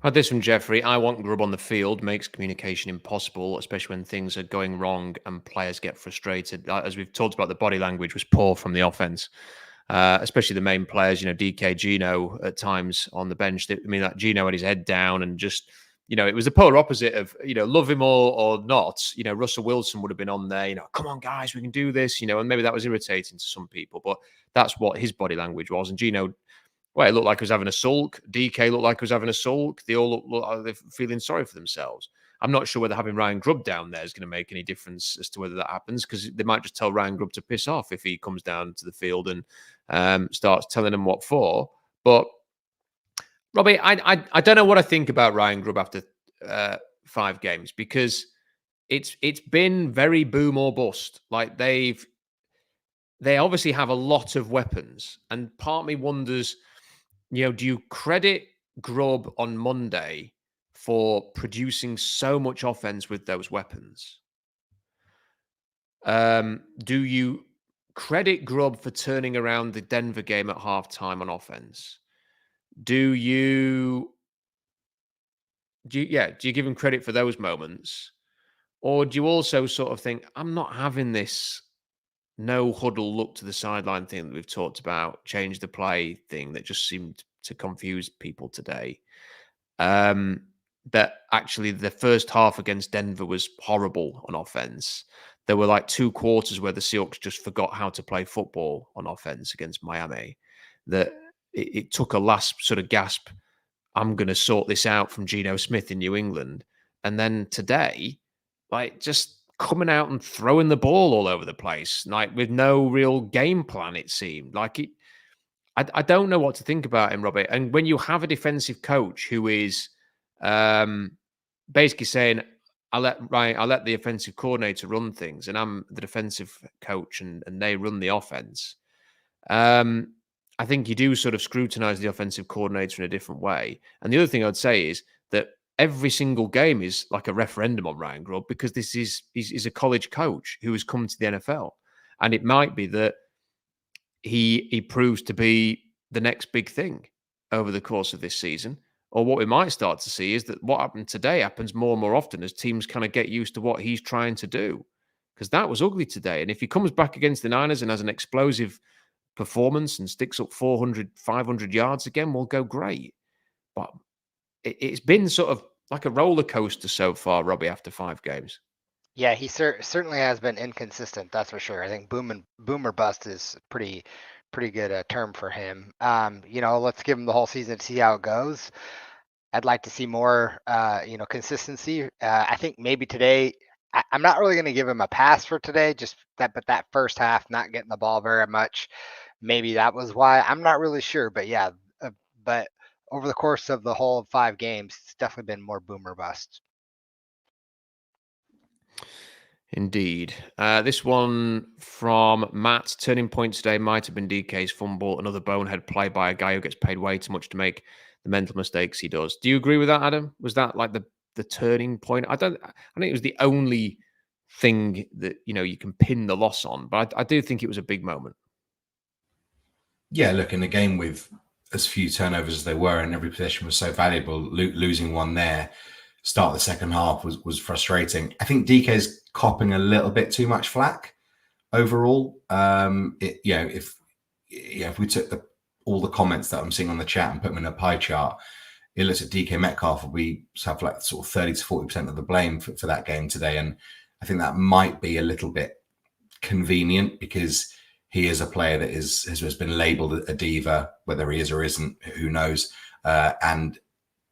Had this from Jeffrey. I want Grubb on the field makes communication impossible, especially when things are going wrong and players get frustrated. As we've talked about, the body language was poor from the offense, especially the main players. DK, Geno at times on the bench. That Geno had his head down and just, it was the polar opposite of, love him or not. Russell Wilson would have been on there, come on, guys, we can do this, and maybe that was irritating to some people, but that's what his body language was. And Geno, it looked like he was having a sulk. DK looked like he was having a sulk. They all look like they're feeling sorry for themselves. I'm not sure whether having Ryan Grubb down there is going to make any difference as to whether that happens, because they might just tell Ryan Grubb to piss off if he comes down to the field and starts telling them what for. But Robbie, I don't know what I think about Ryan Grubb after 5 games, because it's been very boom or bust. Like they obviously have a lot of weapons, and part of me wonders, do you credit Grubb on Monday for producing so much offense with those weapons? Do you credit Grubb for turning around the Denver game at halftime on offense? Do you give him credit for those moments? Or do you also sort of think, I'm not having this no huddle look to the sideline thing that we've talked about, change the play thing that just seemed to confuse people today? That actually the first half against Denver was horrible on offense. There were like 2 quarters where the Seahawks just forgot how to play football on offense against Miami. That it took a last sort of gasp, I'm going to sort this out, from Geno Smith in New England. And then today, just coming out and throwing the ball all over the place, with no real game plan, it seemed. I don't know what to think about him, Robert. And when you have a defensive coach who is basically saying, I'll let the offensive coordinator run things, and I'm the defensive coach, and they run the offense. I think you do sort of scrutinize the offensive coordinator in a different way. And the other thing I'd say is that every single game is like a referendum on Ryan Grubb, because he's a college coach who has come to the NFL. And it might be that he proves to be the next big thing over the course of this season. Or what we might start to see is that what happened today happens more and more often as teams kind of get used to what he's trying to do. Because that was ugly today. And if he comes back against the Niners and has an explosive performance and sticks up 400, 500 yards again, will go great. But it's been sort of like a roller coaster so far, Robbie, after 5 games. Yeah, he certainly has been inconsistent, that's for sure. I think boom or bust is pretty good term for him. Let's give him the whole season to see how it goes. I'd like to see more, consistency. I think maybe today, I'm not really going to give him a pass for today, but that first half, not getting the ball very much, maybe that was why. I'm not really sure, but yeah, but over the course of the whole 5 games, it's definitely been more boom or bust. Indeed. This one from Matt. Turning point today might have been DK's fumble, another bonehead play by a guy who gets paid way too much to make the mental mistakes he does. Do you agree with that, Adam? Was that like the turning point? I think it was the only thing that, you can pin the loss on, but I do think it was a big moment. Yeah, look, in a game with as few turnovers as they were and every possession was so valuable, losing one there, start of the second half was frustrating. I think DK's copping a little bit too much flack overall. If we took all the comments that I'm seeing on the chat and put them in a pie chart, it looks at DK Metcalf will be have like sort of 30 to 40% of the blame for that game today. And I think that might be a little bit convenient, because he is a player that has been labeled a diva, whether he is or isn't, who knows. And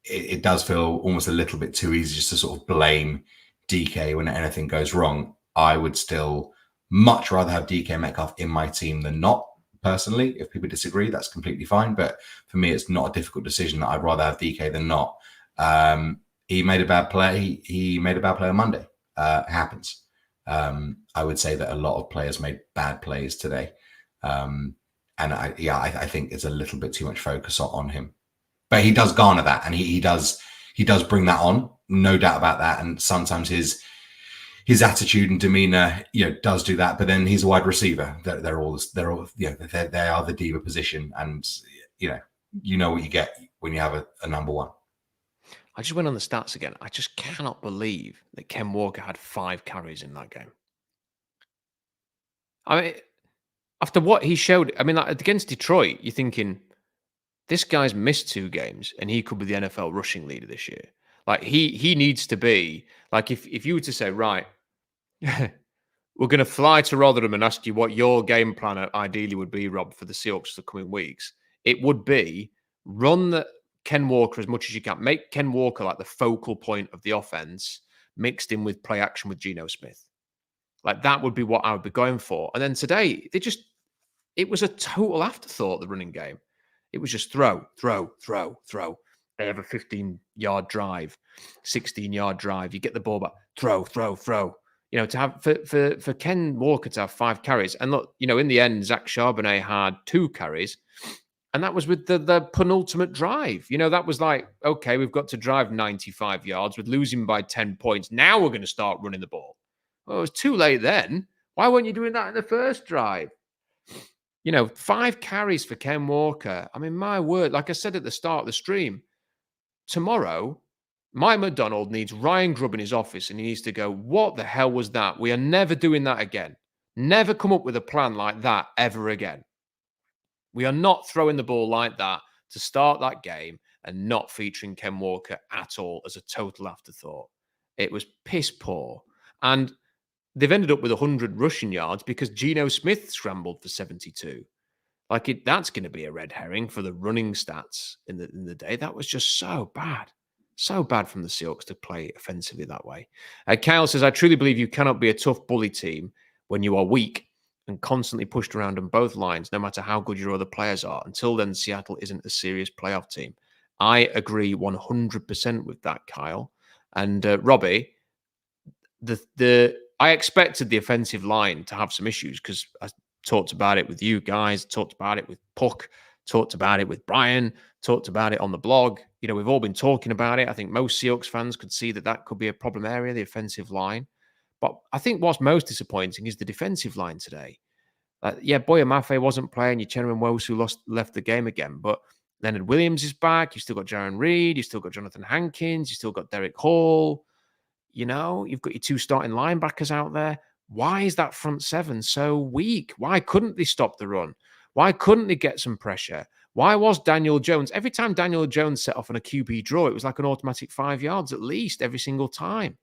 it does feel almost a little bit too easy just to sort of blame DK when anything goes wrong. I would still much rather have DK Metcalf in my team than not. Personally, if people disagree, that's completely fine. But for me, it's not a difficult decision that I'd rather have DK than not. He made a bad play. He made a bad play on Monday. It happens. I would say that a lot of players made bad plays today. And I think it's a little bit too much focus on him. But he does garner that, and he does bring that on, no doubt about that. And sometimes his attitude and demeanor, does do that. But then he's a wide receiver. They're all they are the diva position, and you know what you get when you have a number one. I just went on the stats again. I just cannot believe that Ken Walker had 5 carries in that game. I mean, after what he showed, like against Detroit, you're thinking, this guy's missed 2 games and he could be the NFL rushing leader this year. Like he needs to be, like if you were to say, right, we're going to fly to Rotherham and ask you what your game plan ideally would be, Rob, for the Seahawks for the coming weeks, it would be run Ken Walker as much as you can. Make Ken Walker like the focal point of the offense, mixed in with play action with Geno Smith. Like that would be what I would be going for. And then today, it was a total afterthought, the running game. It was just throw. They have a 15-yard drive, 16-yard drive. You get the ball back, throw. To have for Ken Walker to have 5 carries. And look, in the end, Zach Charbonnet had 2 carries. And that was with the penultimate drive. That was like, okay, we've got to drive 95 yards. We're losing by 10 points. Now we're going to start running the ball. Well, it was too late then. Why weren't you doing that in the first drive? 5 carries for Ken Walker. I mean, my word, like I said at the start of the stream, tomorrow, Mike McDonald needs Ryan Grubb in his office and he needs to go, what the hell was that? We are never doing that again. Never come up with a plan like that ever again. We are not throwing the ball like that to start that game and not featuring Ken Walker at all as a total afterthought. It was piss poor. And they've ended up with 100 rushing yards because Geno Smith scrambled for 72. That's going to be a red herring for the running stats in the day. That was just so bad. So bad from the Seahawks to play offensively that way. Kyle says, I truly believe you cannot be a tough bully team when you are weak and constantly pushed around on both lines, no matter how good your other players are. Until then, Seattle isn't a serious playoff team. I agree 100% with that, Kyle. And Robbie, I expected the offensive line to have some issues because I talked about it with you guys, talked about it with Puck, talked about it with Brian, talked about it on the blog. We've all been talking about it. I think most Seahawks fans could see that could be a problem area, the offensive line. But I think what's most disappointing is the defensive line today. Boya Mafe wasn't playing. Uchenna and woes who left the game again. But Leonard Williams is back. You've still got Jaron Reed. You've still got Jonathan Hankins. You've still got Derek Hall. You've got your 2 starting linebackers out there. Why is that front 7 so weak? Why couldn't they stop the run? Why couldn't they get some pressure? Why was Daniel Jones? Every time Daniel Jones set off on a QB draw, it was like an automatic 5 yards at least every single time.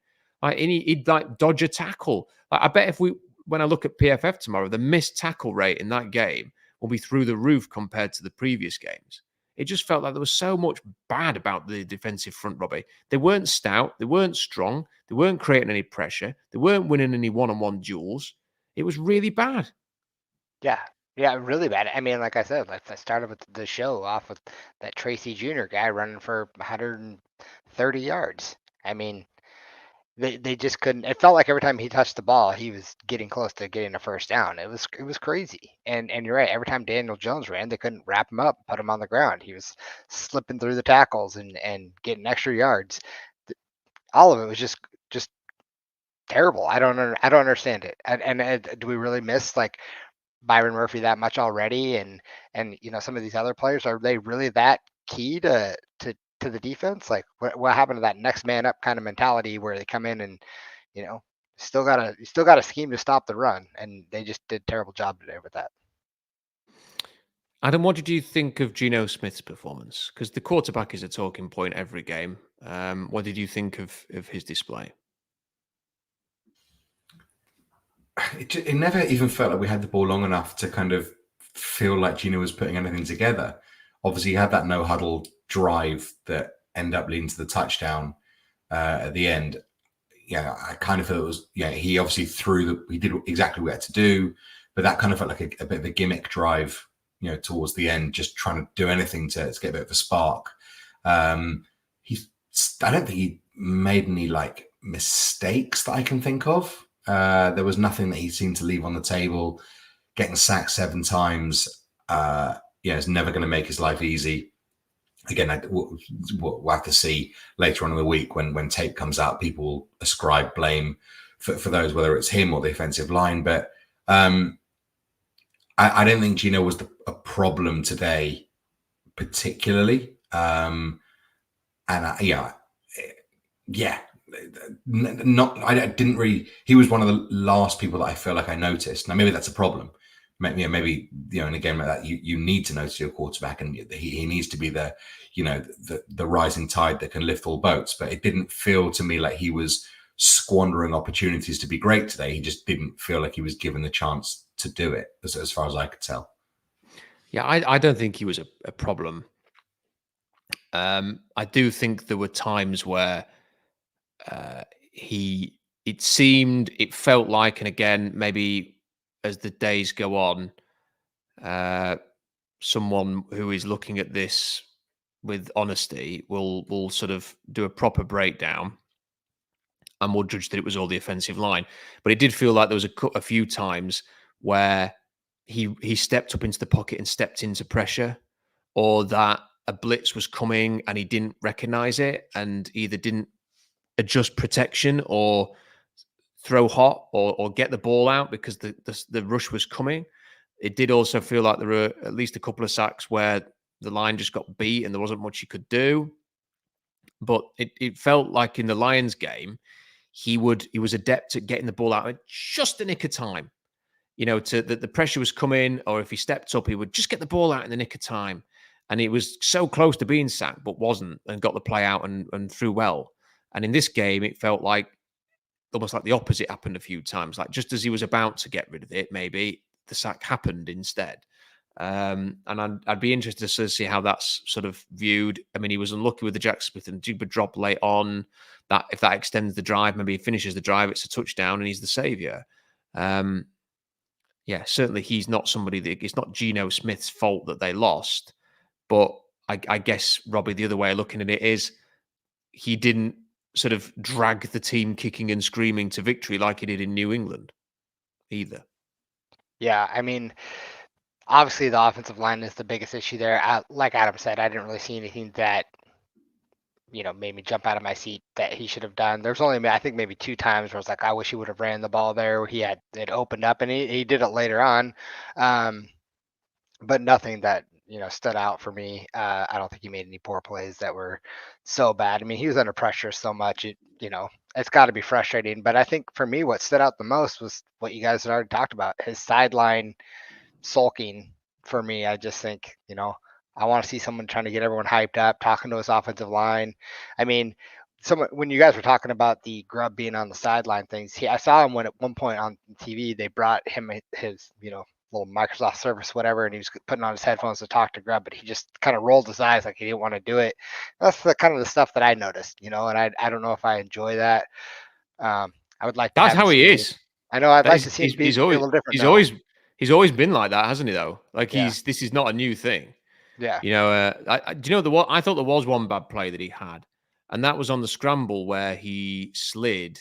He'd dodge a tackle. I bet when I look at PFF tomorrow, the missed tackle rate in that game will be through the roof compared to the previous games. It just felt like there was so much bad about the defensive front, Robbie. They weren't stout. They weren't strong. They weren't creating any pressure. They weren't winning any one-on-one duels. It was really bad. Yeah, really bad. I mean, like I said, I started with the show off with that Tracy Jr. guy running for 130 yards. I mean, they just couldn't. It felt like every time he touched the ball, he was getting close to getting a first down. It was crazy. And you're right. Every time Daniel Jones ran, they couldn't wrap him up, put him on the ground. He was slipping through the tackles and getting extra yards. All of it was just terrible. I don't understand it. And do we really miss Byron Murphy that much already? And some of these other players, are they really that key to the defense? What happened to that next man up kind of mentality where they come in and still got a scheme to stop the run, and they just did a terrible job today with that. Adam, what did you think of Geno Smith's performance? Because the quarterback is a talking point every game. What did you think of his display? It never even felt like we had the ball long enough to kind of feel like Geno was putting anything together. Obviously, he had that no huddle drive that ended up leading to the touchdown at the end. I kind of feel it was, he obviously he did exactly what he had to do, but that kind of felt like a bit of a gimmick drive, towards the end, just trying to do anything to get a bit of a spark. I don't think he made any like mistakes that I can think of. There was nothing that he seemed to leave on the table. Getting sacked 7 times, is never going to make his life easy. Again, we'll have to see later on in the week when tape comes out. People will ascribe blame for those, whether it's him or the offensive line. But I don't think Geno was a problem today, particularly. Not. I didn't really. He was one of the last people that I feel like I noticed. Now maybe that's a problem. Maybe in a game like that, you need to notice your quarterback, and he needs to be the rising tide that can lift all boats. But it didn't feel to me like he was squandering opportunities to be great today. He just didn't feel like he was given the chance to do it, as far as I could tell. Yeah, I don't think he was a problem. I do think there were times where it felt like, and again, maybe as the days go on, someone who is looking at this with honesty will sort of do a proper breakdown and will judge that it was all the offensive line. But it did feel like there was a few times where he stepped up into the pocket and stepped into pressure, or that a blitz was coming and he didn't recognize it and either didn't adjust protection or throw hot or get the ball out because the rush was coming. It did also feel like there were at least a couple of sacks where the line just got beat and there wasn't much he could do. But it felt like in the Lions game, he was adept at getting the ball out at just the nick of time. The pressure was coming, or if he stepped up, he would just get the ball out in the nick of time. And it was so close to being sacked, but wasn't, and got the play out and threw well. And in this game, it felt like almost like the opposite happened a few times. Like just as he was about to get rid of it, maybe the sack happened instead. And I'd be interested to see how that's sort of viewed. I mean, he was unlucky with the Jack Smith and Jigba drop late on. That if that extends the drive, maybe he finishes the drive, it's a touchdown, and he's the savior. Certainly he's not somebody that it's not Geno Smith's fault that they lost. But I guess, Robbie, the other way of looking at it is he didn't sort of drag the team kicking and screaming to victory like he did in New England either. Yeah, I mean, obviously the offensive line is the biggest issue there. Like Adam said, I didn't really see anything that, made me jump out of my seat that he should have done. There's only, I think, maybe 2 times where I was like, I wish he would have ran the ball there where it opened up, and he did it later on. But nothing that, stood out for me. I don't think he made any poor plays that were so bad. I mean, he was under pressure so much, it's got to be frustrating. But I think for me, what stood out the most was what you guys had already talked about, his sideline sulking. For me, I just think, I want to see someone trying to get everyone hyped up, talking to his offensive line. I mean, when you guys were talking about the Grubb being on the sideline things, I saw him when at one point on TV, they brought him his, little Microsoft service, whatever, and he was putting on his headphones to talk to Grubb, but he just kind of rolled his eyes like he didn't want to do it. That's the kind of the stuff that I noticed, and I don't know if I enjoy that. I would like. That's how he is. I know. I'd like to see him be a little different. He's always been like that, hasn't he? Though, like this is not a new thing. Yeah. Do you know I thought there was one bad play that he had, and that was on the scramble where he slid.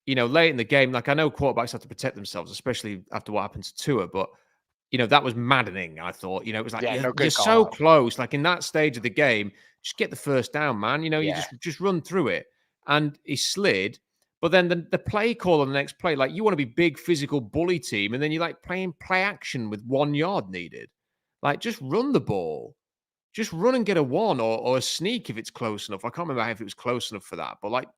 Late in the game, like I know quarterbacks have to protect themselves, especially after what happened to Tua, but that was maddening. I thought, it was like you're so close. Like in that stage of the game, just get the first down, man. You just run through it, and he slid. But then the play call on the next play, like you want to be big physical bully team, and then you're like playing play action with 1 yard needed. Like just run the ball, just run and get a 1 or a sneak if it's close enough. I can't remember if it was close enough for that, but like.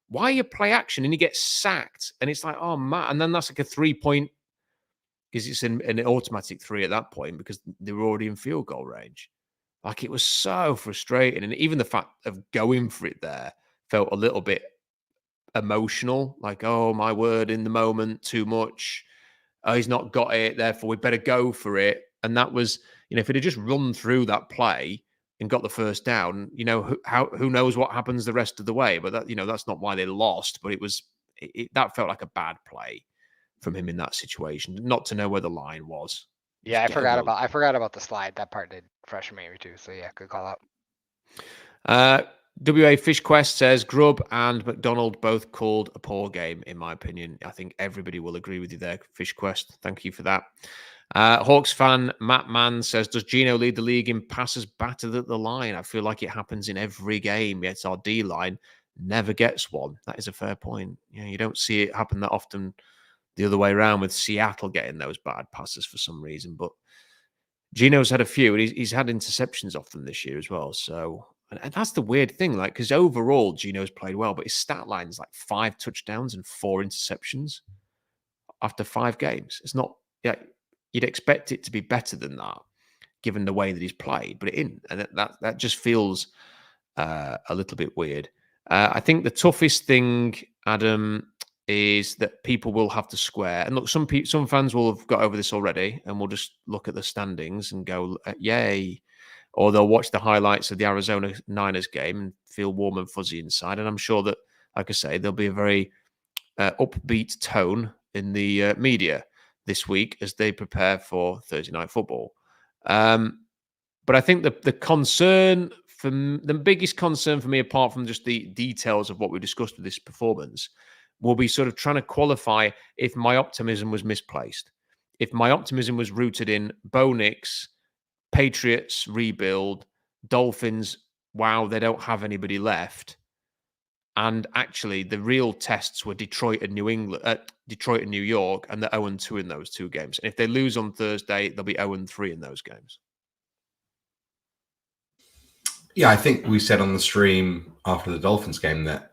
Why you play action and he gets sacked? And it's like, oh, man. And then that's like a 3-point, because it's an automatic 3 at that point because they were already in field goal range. Like it was so frustrating. And even the fact of going for it there felt a little bit emotional. Like, oh, my word, in the moment, too much. Oh, he's not got it. Therefore, we better go for it. And that was, if it had just run through that play, and got the first down, who knows what happens the rest of the way? But that's not why they lost. But that felt like a bad play from him in that situation, not to know where the line was. Yeah, I forgot about the slide. That part did freshen me too. So yeah, good call out. WA Fish Quest says Grubb and McDonald both called a poor game, in my opinion. I think everybody will agree with you there, Fish Quest. Thank you for that. Hawks fan Matt Mann says, does Geno lead the league in passes battered at the line? I feel like it happens in every game. Yet our D line never gets one. That is a fair point. Yeah, you don't see it happen that often the other way around, with Seattle getting those bad passes for some reason. But Geno's had a few, and he's had interceptions off them this year as well. So, and that's the weird thing, like, because overall Geno's played well, but his stat line is like 5 touchdowns and 4 interceptions after 5 games. It's not, yeah, you'd expect it to be better than that, given the way that he's played, but it isn't, and that just feels a little bit weird. I think the toughest thing, Adam, is that people will have to square. And look, some fans will have got over this already, and will just look at the standings and go, "Yay!" Or they'll watch the highlights of the Arizona Niners game and feel warm and fuzzy inside. And I'm sure that, like I say, there'll be a very upbeat tone in the media this week as they prepare for Thursday Night Football. But I think the biggest concern for me, apart from just the details of what we discussed with this performance, will be sort of trying to qualify if my optimism was misplaced. If my optimism was rooted in Bo Nix, Patriots rebuild, Dolphins, wow, they don't have anybody left. And actually, the real tests were Detroit and New York, and they're 0-2 in those 2 games. And if they lose on Thursday, they'll be 0-3 in those games. Yeah, I think we said on the stream after the Dolphins game that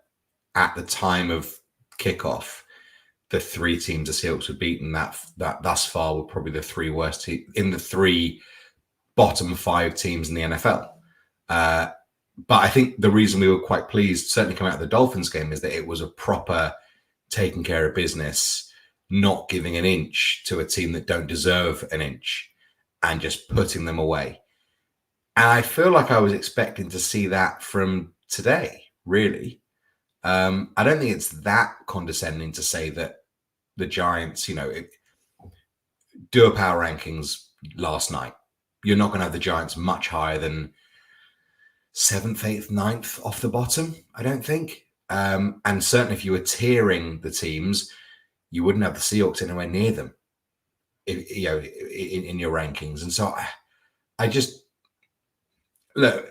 at the time of kickoff, the 3 teams the Seahawks were beaten that thus far were probably the 3 worst teams in the 3 bottom 5 teams in the NFL. But I think the reason we were quite pleased, certainly coming out of the Dolphins game, is that it was a proper taking care of business, not giving an inch to a team that don't deserve an inch, and just putting them away. And I feel like I was expecting to see that from today, really. I don't think it's that condescending to say that the Giants, do a power rankings last night. You're not going to have the Giants much higher than 7th, 8th, 9th off the bottom, I don't think. And certainly if you were tiering the teams, you wouldn't have the Seahawks anywhere near them, in your rankings. And so I just, look,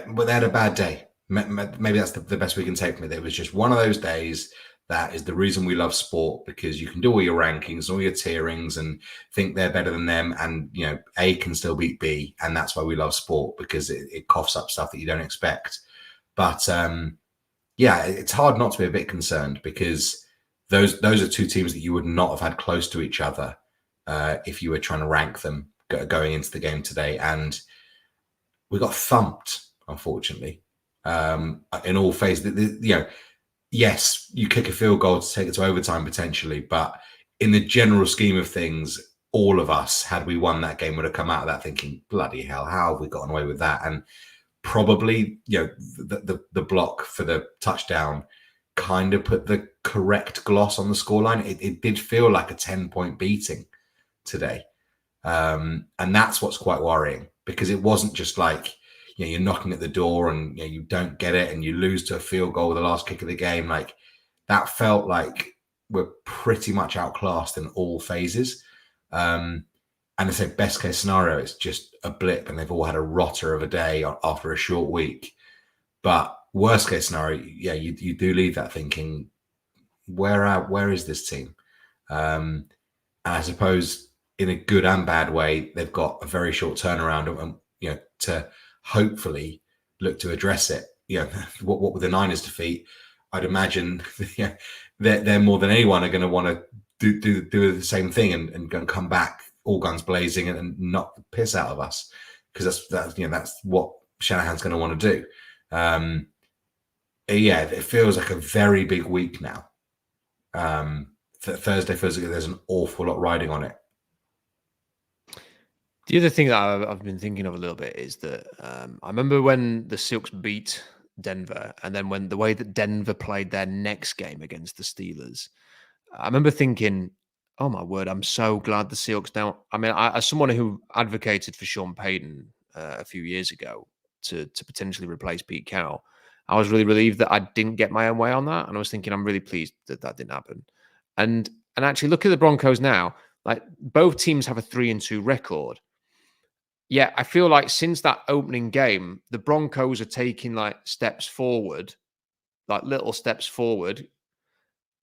but they had a bad day. Maybe that's the best we can take from it. It was just one of those days. That is the reason we love sport, because you can do all your rankings, all your tierings, and think they're better than them. And, A can still beat B. And that's why we love sport, because it coughs up stuff that you don't expect. But yeah, it's hard not to be a bit concerned, because those are 2 teams that you would not have had close to each other if you were trying to rank them going into the game today. And we got thumped, unfortunately, in all phases. Yes, you kick a field goal to take it to overtime potentially, but in the general scheme of things, all of us, had we won that game, would have come out of that thinking, bloody hell, how have we gotten away with that? And probably, the block for the touchdown kind of put the correct gloss on the scoreline. It did feel like a 10-point beating today. And that's what's quite worrying, because it wasn't just like, you're knocking at the door and you don't get it and you lose to a field goal with the last kick of the game. Like, that felt like we're pretty much outclassed in all phases. And I say best case scenario, it's just a blip and they've all had a rotter of a day after a short week. But worst case scenario, you do leave that thinking, where is this team? And I suppose in a good and bad way, they've got a very short turnaround and to hopefully look to address it. What with the Niners defeat, I'd imagine they're more than anyone are going to want to do the same thing and come back all guns blazing and knock the piss out of us, because that's what Shanahan's going to want to do. It feels like a very big week now. Thursday feels like there's an awful lot riding on it. The other thing that I've been thinking of a little bit is that I remember when the Seahawks beat Denver, and then when the way that Denver played their next game against the Steelers, I remember thinking, "Oh my word, I'm so glad the Seahawks now." I mean, as someone who advocated for Sean Payton a few years ago to potentially replace Pete Carroll, I was really relieved that I didn't get my own way on that, and I was thinking, I'm really pleased that that didn't happen. And actually, look at the Broncos now. Like both teams have a 3-2 record. Yeah, I feel like since that opening game, the Broncos are taking like steps forward, like little steps forward,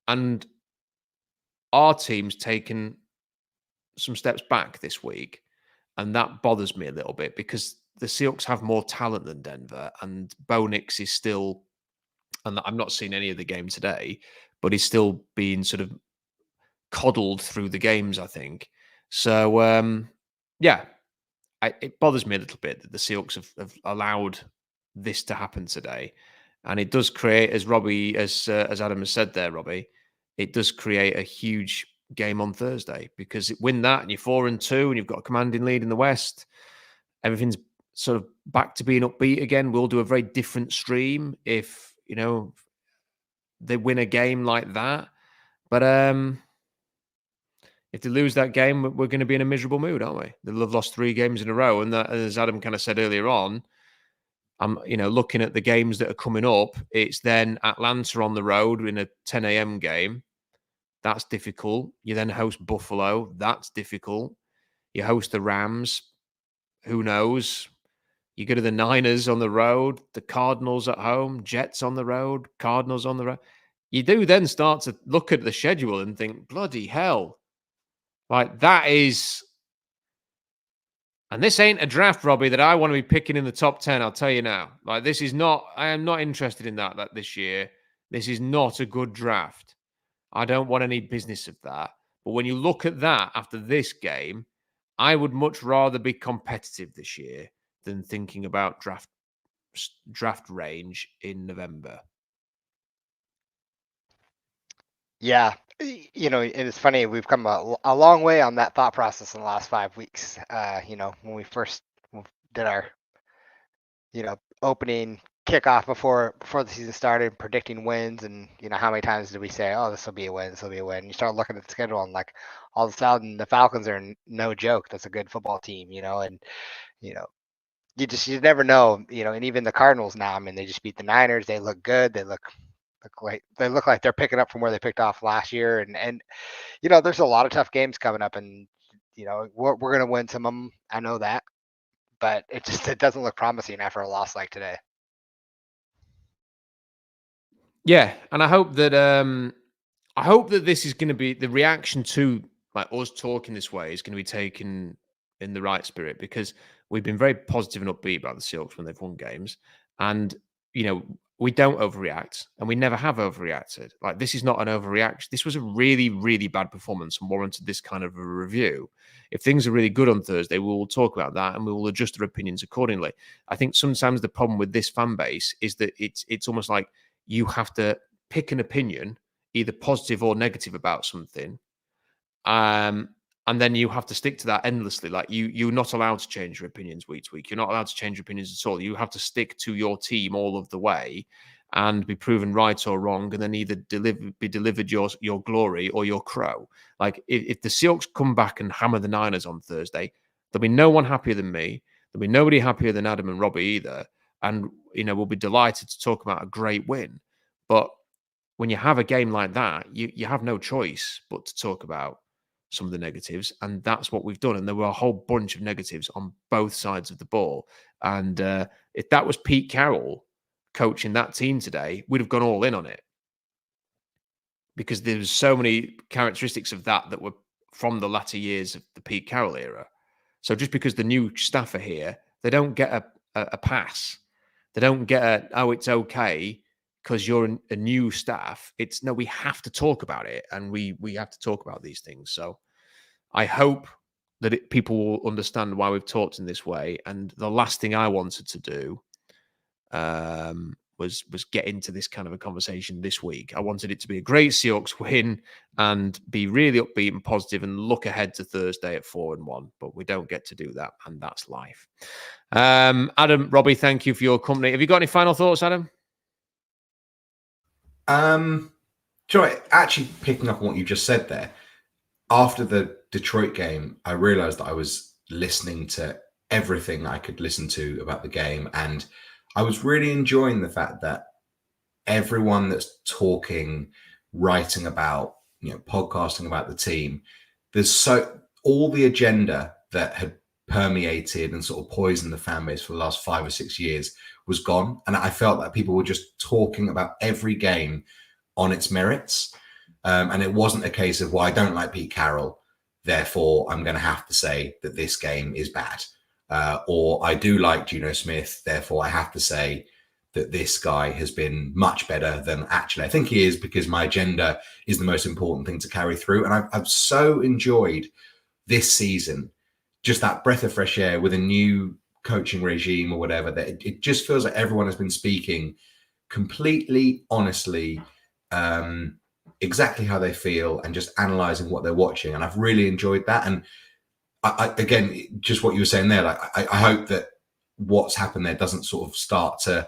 and our team's taken some steps back this week, and that bothers me a little bit because the Seahawks have more talent than Denver, and Bo Nix is still, and I'm not seeing any of the game today, but he's still being sort of coddled through the games, I think. So, yeah, it bothers me a little bit that the Seahawks have allowed this to happen today, and it does create, as Robbie, as Adam has said there, Robbie, it does create a huge game on Thursday because win that and you're 4-2 and you've got a commanding lead in the West. Everything's sort of back to being upbeat again. We'll do a very different stream if they win a game like that, but if they lose that game, we're going to be in a miserable mood, aren't we? They'll have lost 3 games in a row. And that, as Adam kind of said earlier on, I'm looking at the games that are coming up. It's then Atlanta on the road in a 10 a.m. game. That's difficult. You then host Buffalo. That's difficult. You host the Rams. Who knows? You go to the Niners on the road, the Cardinals at home, Jets on the road, Cardinals on the road. You do then start to look at the schedule and think, bloody hell. Like that is, and this ain't a draft, Robbie, that I want to be picking in the top 10. I'll tell you now. Like this is not, I am not interested in that this year. This is not a good draft. I don't want any business of that. But when you look at that after this game, I would much rather be competitive this year than thinking about draft range in November. Yeah, it's funny. We've come a long way on that thought process in the last 5 weeks. When we first did our, opening kickoff before the season started, predicting wins, and how many times did we say, "Oh, this will be a win, this will be a win." And you start looking at the schedule, and like all of a sudden, the Falcons are no joke. That's a good football team, and you never know, and even the Cardinals now. I mean, they just beat the Niners. They look good. They look like they're picking up from where they picked off last year, and there's a lot of tough games coming up, and we're gonna win some of them. I know that, but it doesn't look promising after a loss like today. Yeah, and I hope that this is going to be the reaction to like us talking this way is going to be taken in the right spirit because we've been very positive and upbeat about the Seahawks when they've won games, and we don't overreact, and we never have overreacted. Like this is not an overreaction. This was a really, really bad performance and warranted this kind of a review. If things are really good on Thursday, we will talk about that and we will adjust our opinions accordingly. I think sometimes the problem with this fan base is that it's almost like you have to pick an opinion, either positive or negative about something, and then you have to stick to that endlessly. Like you're not allowed to change your opinions week to week. You're not allowed to change your opinions at all. You have to stick to your team all of the way and be proven right or wrong, and then either be delivered your glory or your crow. Like if the Seahawks come back and hammer the Niners on Thursday, there'll be no one happier than me. There'll be nobody happier than Adam and Robbie either. And we'll be delighted to talk about a great win. But when you have a game like that, you have no choice but to talk about some of the negatives, and that's what we've done. And there were a whole bunch of negatives on both sides of the ball. And if that was Pete Carroll coaching that team today, we'd have gone all in on it because there's so many characteristics of that were from the latter years of the Pete Carroll era. So just because the new staff are here, they don't get a pass. They don't get it's okay because you're a new staff. It's no, we have to talk about it, and we have to talk about these things. So I hope that people will understand why we've talked in this way. And the last thing I wanted to do was get into this kind of a conversation this week. I wanted it to be a great Seahawks win, and be really upbeat and positive and look ahead to Thursday at 4-1. But we don't get to do that, and that's life. Adam, Robbie, thank you for your company. Have you got any final thoughts, Adam? Joy, actually picking up on what you just said there, after the Detroit game, I realized that I was listening to everything I could listen to about the game, and I was really enjoying the fact that everyone that's talking, writing about, podcasting about the team, there's all the agenda that had permeated and sort of poisoned the fan base for the last 5 or 6 years was gone. And I felt that people were just talking about every game on its merits. And it wasn't a case of, well, I don't like Pete Carroll, therefore I'm going to have to say that this game is bad. Or I do like Geno Smith, therefore I have to say that this guy has been much better than actually I think he is, because my agenda is the most important thing to carry through. And I've so enjoyed this season, just that breath of fresh air with a new coaching regime or whatever, that it just feels like everyone has been speaking completely honestly, exactly how they feel, and just analyzing what they're watching. And I've really enjoyed that. And I again, just what you were saying there, like I hope that what's happened there doesn't sort of start to,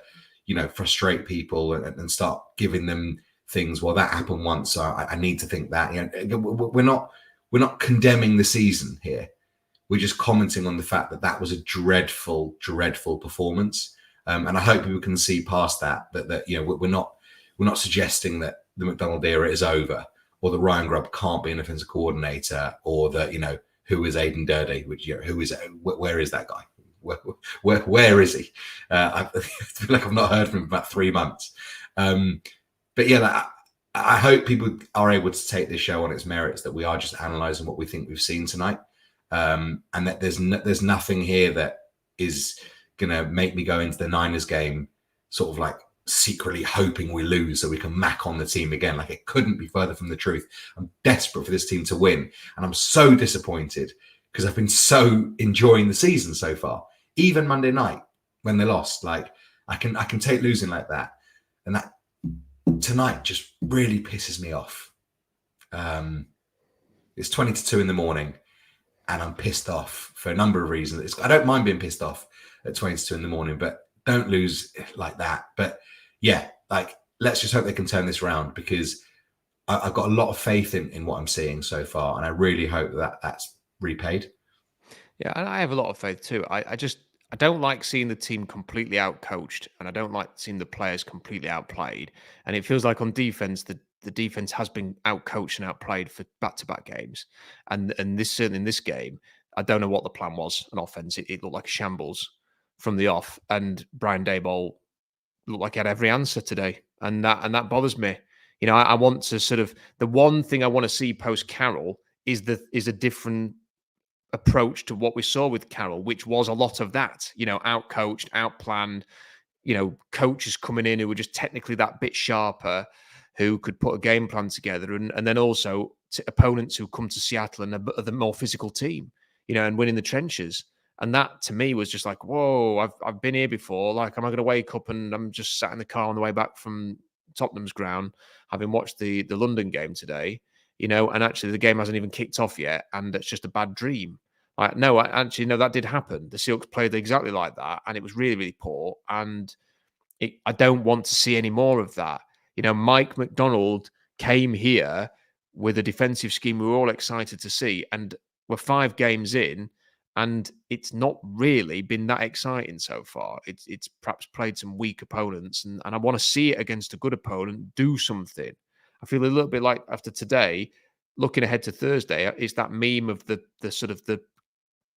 frustrate people and start giving them things. Well, that happened once, so I need to think that. We're not condemning the season here. We're just commenting on the fact that was a dreadful, dreadful performance. And I hope people can see past that we're not suggesting that the McDonald era is over, or that Ryan Grubb can't be an offensive coordinator, or that who is Aidan Durden, where is that guy? Where is he? I feel like I've not heard from him for about 3 months. But yeah, I hope people are able to take this show on its merits, that we are just analysing what we think we've seen tonight, and that there's nothing here that is going to make me go into the Niners game sort of like secretly hoping we lose so we can mac on the team again. Like, it couldn't be further from the truth. I'm desperate for this team to win, and I'm so disappointed because I've been so enjoying the season so far. Even Monday night when they lost, like I can take losing like that, and that tonight just really pisses me off. It's 20-2 in the morning, and I'm pissed off for a number of reasons. I don't mind being pissed off at 20-2 in the morning, but don't lose like that. But yeah, like, let's just hope they can turn this around, because I've got a lot of faith in what I'm seeing so far, and I really hope that that's repaid. Yeah, and I have a lot of faith too. I don't like seeing the team completely outcoached, and I don't like seeing the players completely outplayed. And it feels like on defense, the defense has been outcoached and outplayed for back-to-back games. And this, certainly in this game, I don't know what the plan was on offense. It looked like a shambles from the off, and Brian Daboll looked like he had every answer today, and that bothers me. I want to sort of, the one thing I want to see post Carroll is a different approach to what we saw with Carroll, which was a lot of that, outcoached, outplanned, coaches coming in who were just technically that bit sharper, who could put a game plan together, and then also opponents who come to Seattle and are the more physical team, and win in the trenches. And that to me was just like, whoa, I've been here before. Like, am I going to wake up and I'm just sat in the car on the way back from Tottenham's ground, having watched the London game today, and actually the game hasn't even kicked off yet, and it's just a bad dream. Like, no, that did happen. The Seahawks played exactly like that, and it was really, really poor. And I don't want to see any more of that. Mike McDonald came here with a defensive scheme we were all excited to see, and we're 5 games in, and it's not really been that exciting so far. It's perhaps played some weak opponents, and I want to see it against a good opponent do something. I feel a little bit like after today, looking ahead to Thursday, it's that meme of the sort of the,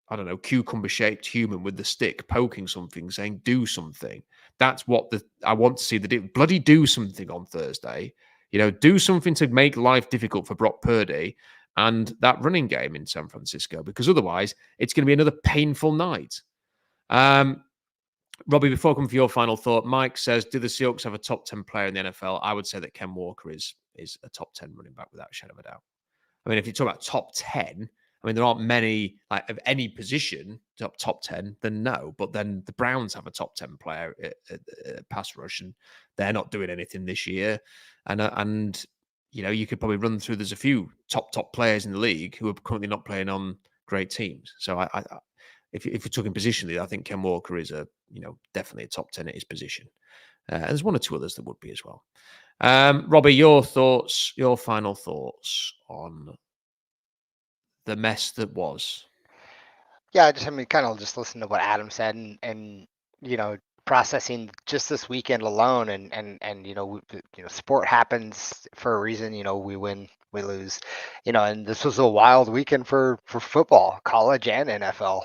I don't know, cucumber-shaped human with the stick poking something, saying, do something. That's what I want to see. Bloody do something on Thursday. Do something to make life difficult for Brock Purdy and that running game in San Francisco, because otherwise it's going to be another painful night. Robbie, before I come for your final thought, Mike says, do the Seahawks have a top 10 player in the NFL? I would say that Ken Walker is a top 10 running back without a shadow of a doubt. I mean, if you talk about top 10, I mean, there aren't many, like, of any position top 10, then no. But then the Browns have a top 10 player at pass rush, and they're not doing anything this year. And you could probably run through. There's a few top players in the league who are currently not playing on great teams. So if you're talking positionally, I think Ken Walker is definitely a top 10 at his position. There's one or two others that would be as well. Robbie, your final thoughts on the mess that was. Yeah, kind of just listen to what Adam said, and processing just this weekend alone, and sport happens for a reason. We win, we lose, and this was a wild weekend for football, college and NFL.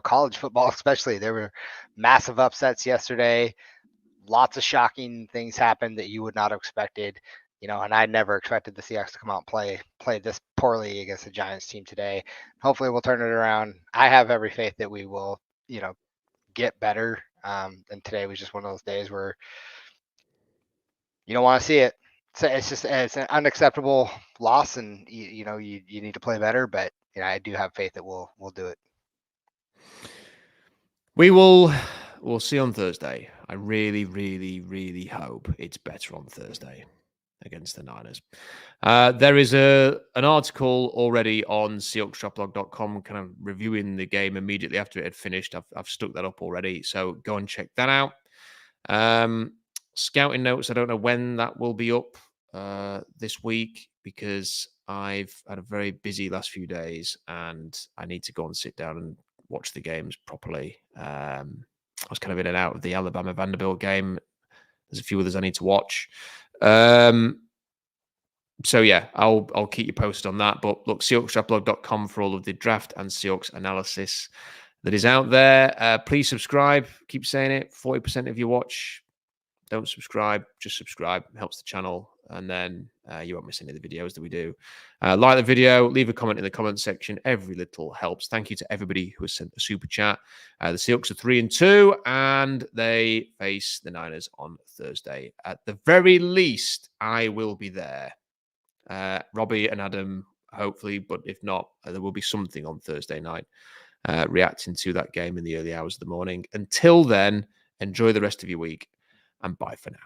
College football especially, there were massive upsets yesterday. Lots of shocking things happened that you would not have expected. And I never expected the Seahawks to come out and play this poorly against the Giants team today. Hopefully we'll turn it around. I have every faith that we will, get better. And today was just one of those days where you don't want to see it. So it's an unacceptable loss, and you need to play better. But I do have faith that we'll do it. We'll see on Thursday. I really, really, really hope it's better on Thursday against the Niners. There is an article already on SeahawksDraftBlog.com kind of reviewing the game immediately after it had finished. I've stuck that up already, so go and check that out. Scouting notes, I don't know when that will be up this week because I've had a very busy last few days and I need to go and sit down and watch the games properly. I was kind of in and out of the Alabama Vanderbilt game. There's a few others I need to watch. So yeah, I'll keep you posted on that. But look, SeahawksDraftBlog.com for all of the draft and Seahawks analysis that is out there. Please subscribe. Keep saying it. 40% of you watch don't subscribe. Just subscribe. It helps the channel. And then you won't miss any of the videos that we do. Like the video. Leave a comment in the comment section. Every little helps. Thank you to everybody who has sent a super chat. The Seahawks are 3-2, and they face the Niners on Thursday. At the very least, I will be there. Robbie and Adam, hopefully, but if not, there will be something on Thursday night reacting to that game in the early hours of the morning. Until then, enjoy the rest of your week, and bye for now.